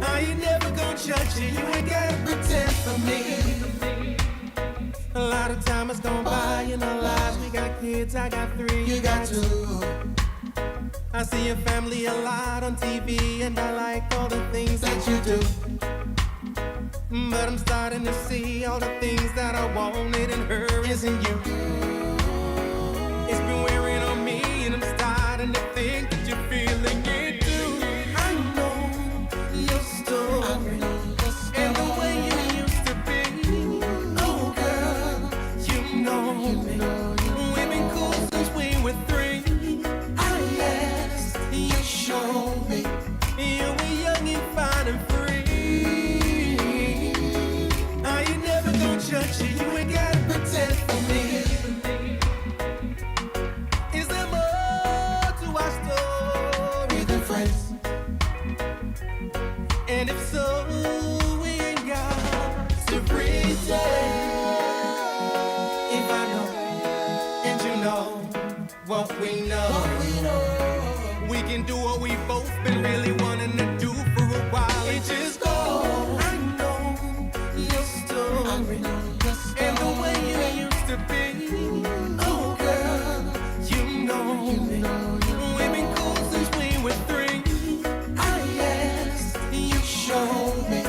I ain't never gonna judge you. You ain't gotta pretend for me. A lot of time has gone by in our lives. We got kids, I got 3. You got 2. I see your family a lot on TV, and I like all the things that you do. But I'm starting to see all the things that I wanted in her isn't you. It's been wearing on me, and I'm starting to think that you're feeling it too. I know your story and the way you used to be. Oh, girl, you know. We've been cool since we were 3. Ah, yes, you showed me. You were young and fine and free. I ain't never gonna judge you. You ain't gotta pretend for me. Is there more to our story than friends? And if so, we ain't got to pretend. If I know and you know what we know, we can do what we both been really wanting to do for a while. It just go. I know your story and the way you used to be. Oh, girl, you know. We've been cool since we were 3. Ah, yes, you showed me.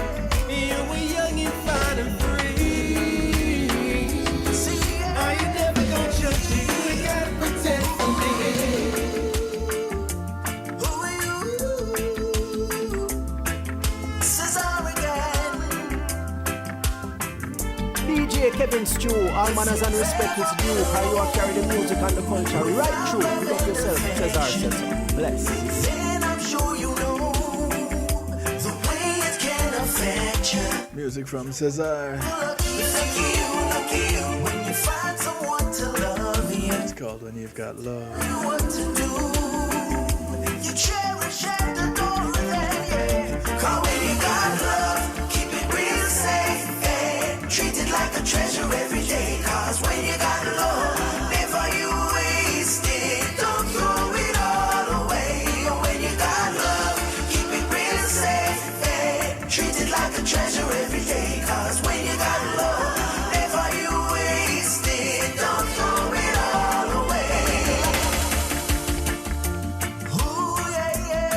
You were young and fine and free. See, I ain't never gonna judge you. You ain't gotta pretend for me. Who are you? Cesar again. DJ Kevin Stew, all manners and respect is due. How you are carry the music and the culture right through. Pick up yourself, Cesar says. Bless. Then I'm sure you know the way it can affect you. Music from Cesar. Lucky you, when you find someone to love you. It's called When You've Got Love. You what to do. You cherish and adore them, yeah. 'Cause when you got love, keep it real safe, yeah. Treat it like a treasure every day. 'Cause when you got love, never you waste it. Don't throw it all away. When you got love, keep it real safe, yeah. Treat it like a treasure every day. 'Cause when you got love, never you waste it. Don't throw it all away. Ooh, yeah, yeah.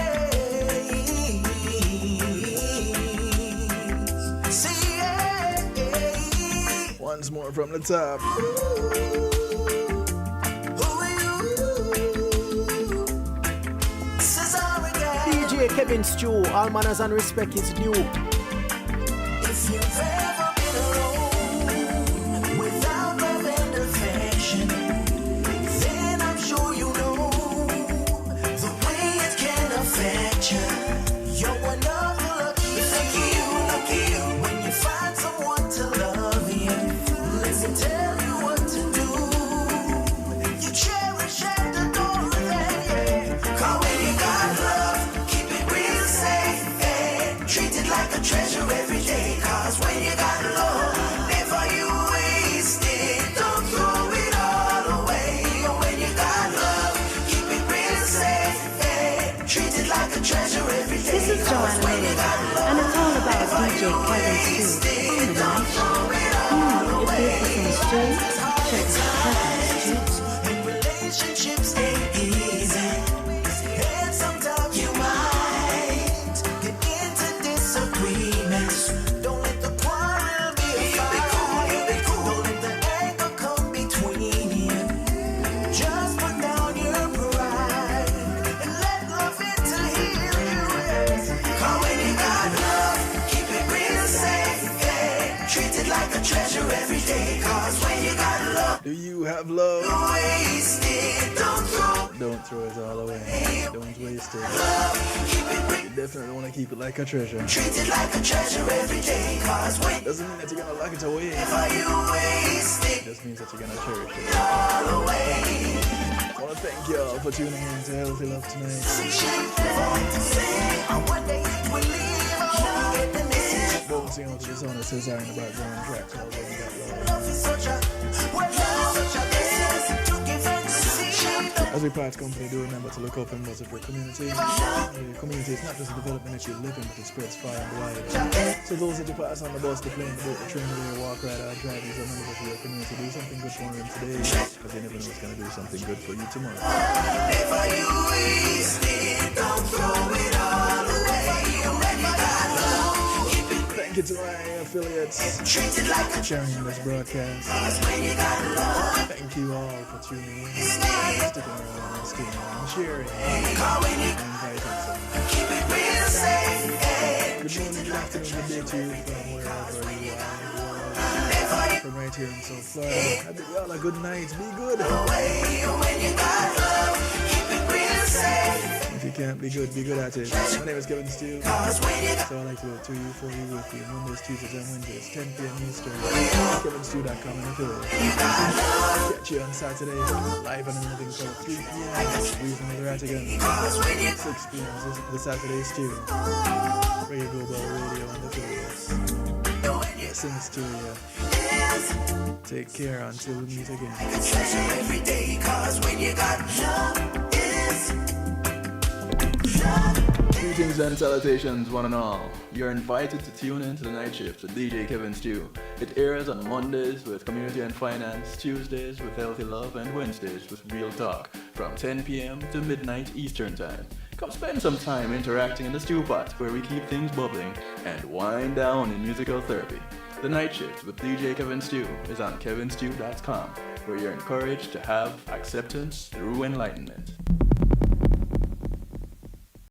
See, yeah. Once more from the top. DJ Kevin Stew, all manners and respect is due. If you've ever been alone without love and affection, then I'm sure you know the way it can affect you. You're one of the lucky you, when you find someone to love you. Let me tell you what to do. You cherish and adore them, yeah. 'Cause when you got love, keep it real safe, yeah. Treat it like a treasure every day. 'Cause when you got love, never you waste it. Don't throw it all away. When you got love, keep it real safe, yeah. Treat it like a treasure every day. This is Joanna Miller, and it's all about DJ Kevin Stew on the night show. If this is Stew, check out Kevin Stew. And relationships ain't easy. And sometimes you might get into disagreements. Don't let the quarrel be a fight. You'll be cool. Don't let the anger come between you. Just put down your pride and let love in to heal you. Yes. 'Cause when you got love, keep it real safe, yeah. Treat it like a treasure every day. 'Cause when you got love, Do you have love? waste it. Don't throw Don't throw it all away. Don't waste it. love. Keep it real. definitely want to keep it like a treasure. Treat it like a treasure every day, cause when Doesn't mean that you're gonna lock it away. never you waste It it just means that you're gonna cherish it. all away. I want to thank y'all for tuning in to Healthy Love tonight. Bouncing out to the song that says in the background track called When You Got Love. As we part company, do remember to look up and visit your community. Your community is not just a development that you live in, but it spreads far and wide. So those that you pass on the bus, the plane, the boat, the train, the walk, ride, or drive, these are members of your community. Do something good for them today, because you never know what's going to do something good for you tomorrow. Never you waste it, don't throw it all away. When you got love, keep it Thank you to my affiliates treated like a sharing this broadcast. when you got love. Thank you all for tuning in, sticking around, and staying around, sharing, and inviting some. Keep it real safe. Good morning, good afternoon, good day to you from wherever you are. From right here in South Florida. I bid you all a good night. Be good. When you got love, keep it real safe. If you can't be good at it. My name is Kevin Steele. So I like to go to you, for you, with you. Mondays, Tuesdays, and Wednesdays, 10 p.m. Eastern. KevinSteele.com and affiliates. Catch you on Saturday, live on the Living Show, 3 p.m. We've another at again. 6 p.m. The Saturday Stew. Radio Global Radio and affiliates. Blessings to you. Take care until we meet again. Every day, cause when you got love is Greetings and salutations, one and all. You're invited to tune in to the night shift with DJ Kevin Stew. It airs on Mondays with Community and Finance, Tuesdays with Healthy Love, and Wednesdays with Real Talk from 10 p.m. to midnight Eastern Time. Come spend some time interacting in the stew pot where we keep things bubbling and wind down in musical therapy. The Night Shift with DJ Kevin Stew is on kevinstew.com, where you're encouraged to have acceptance through enlightenment.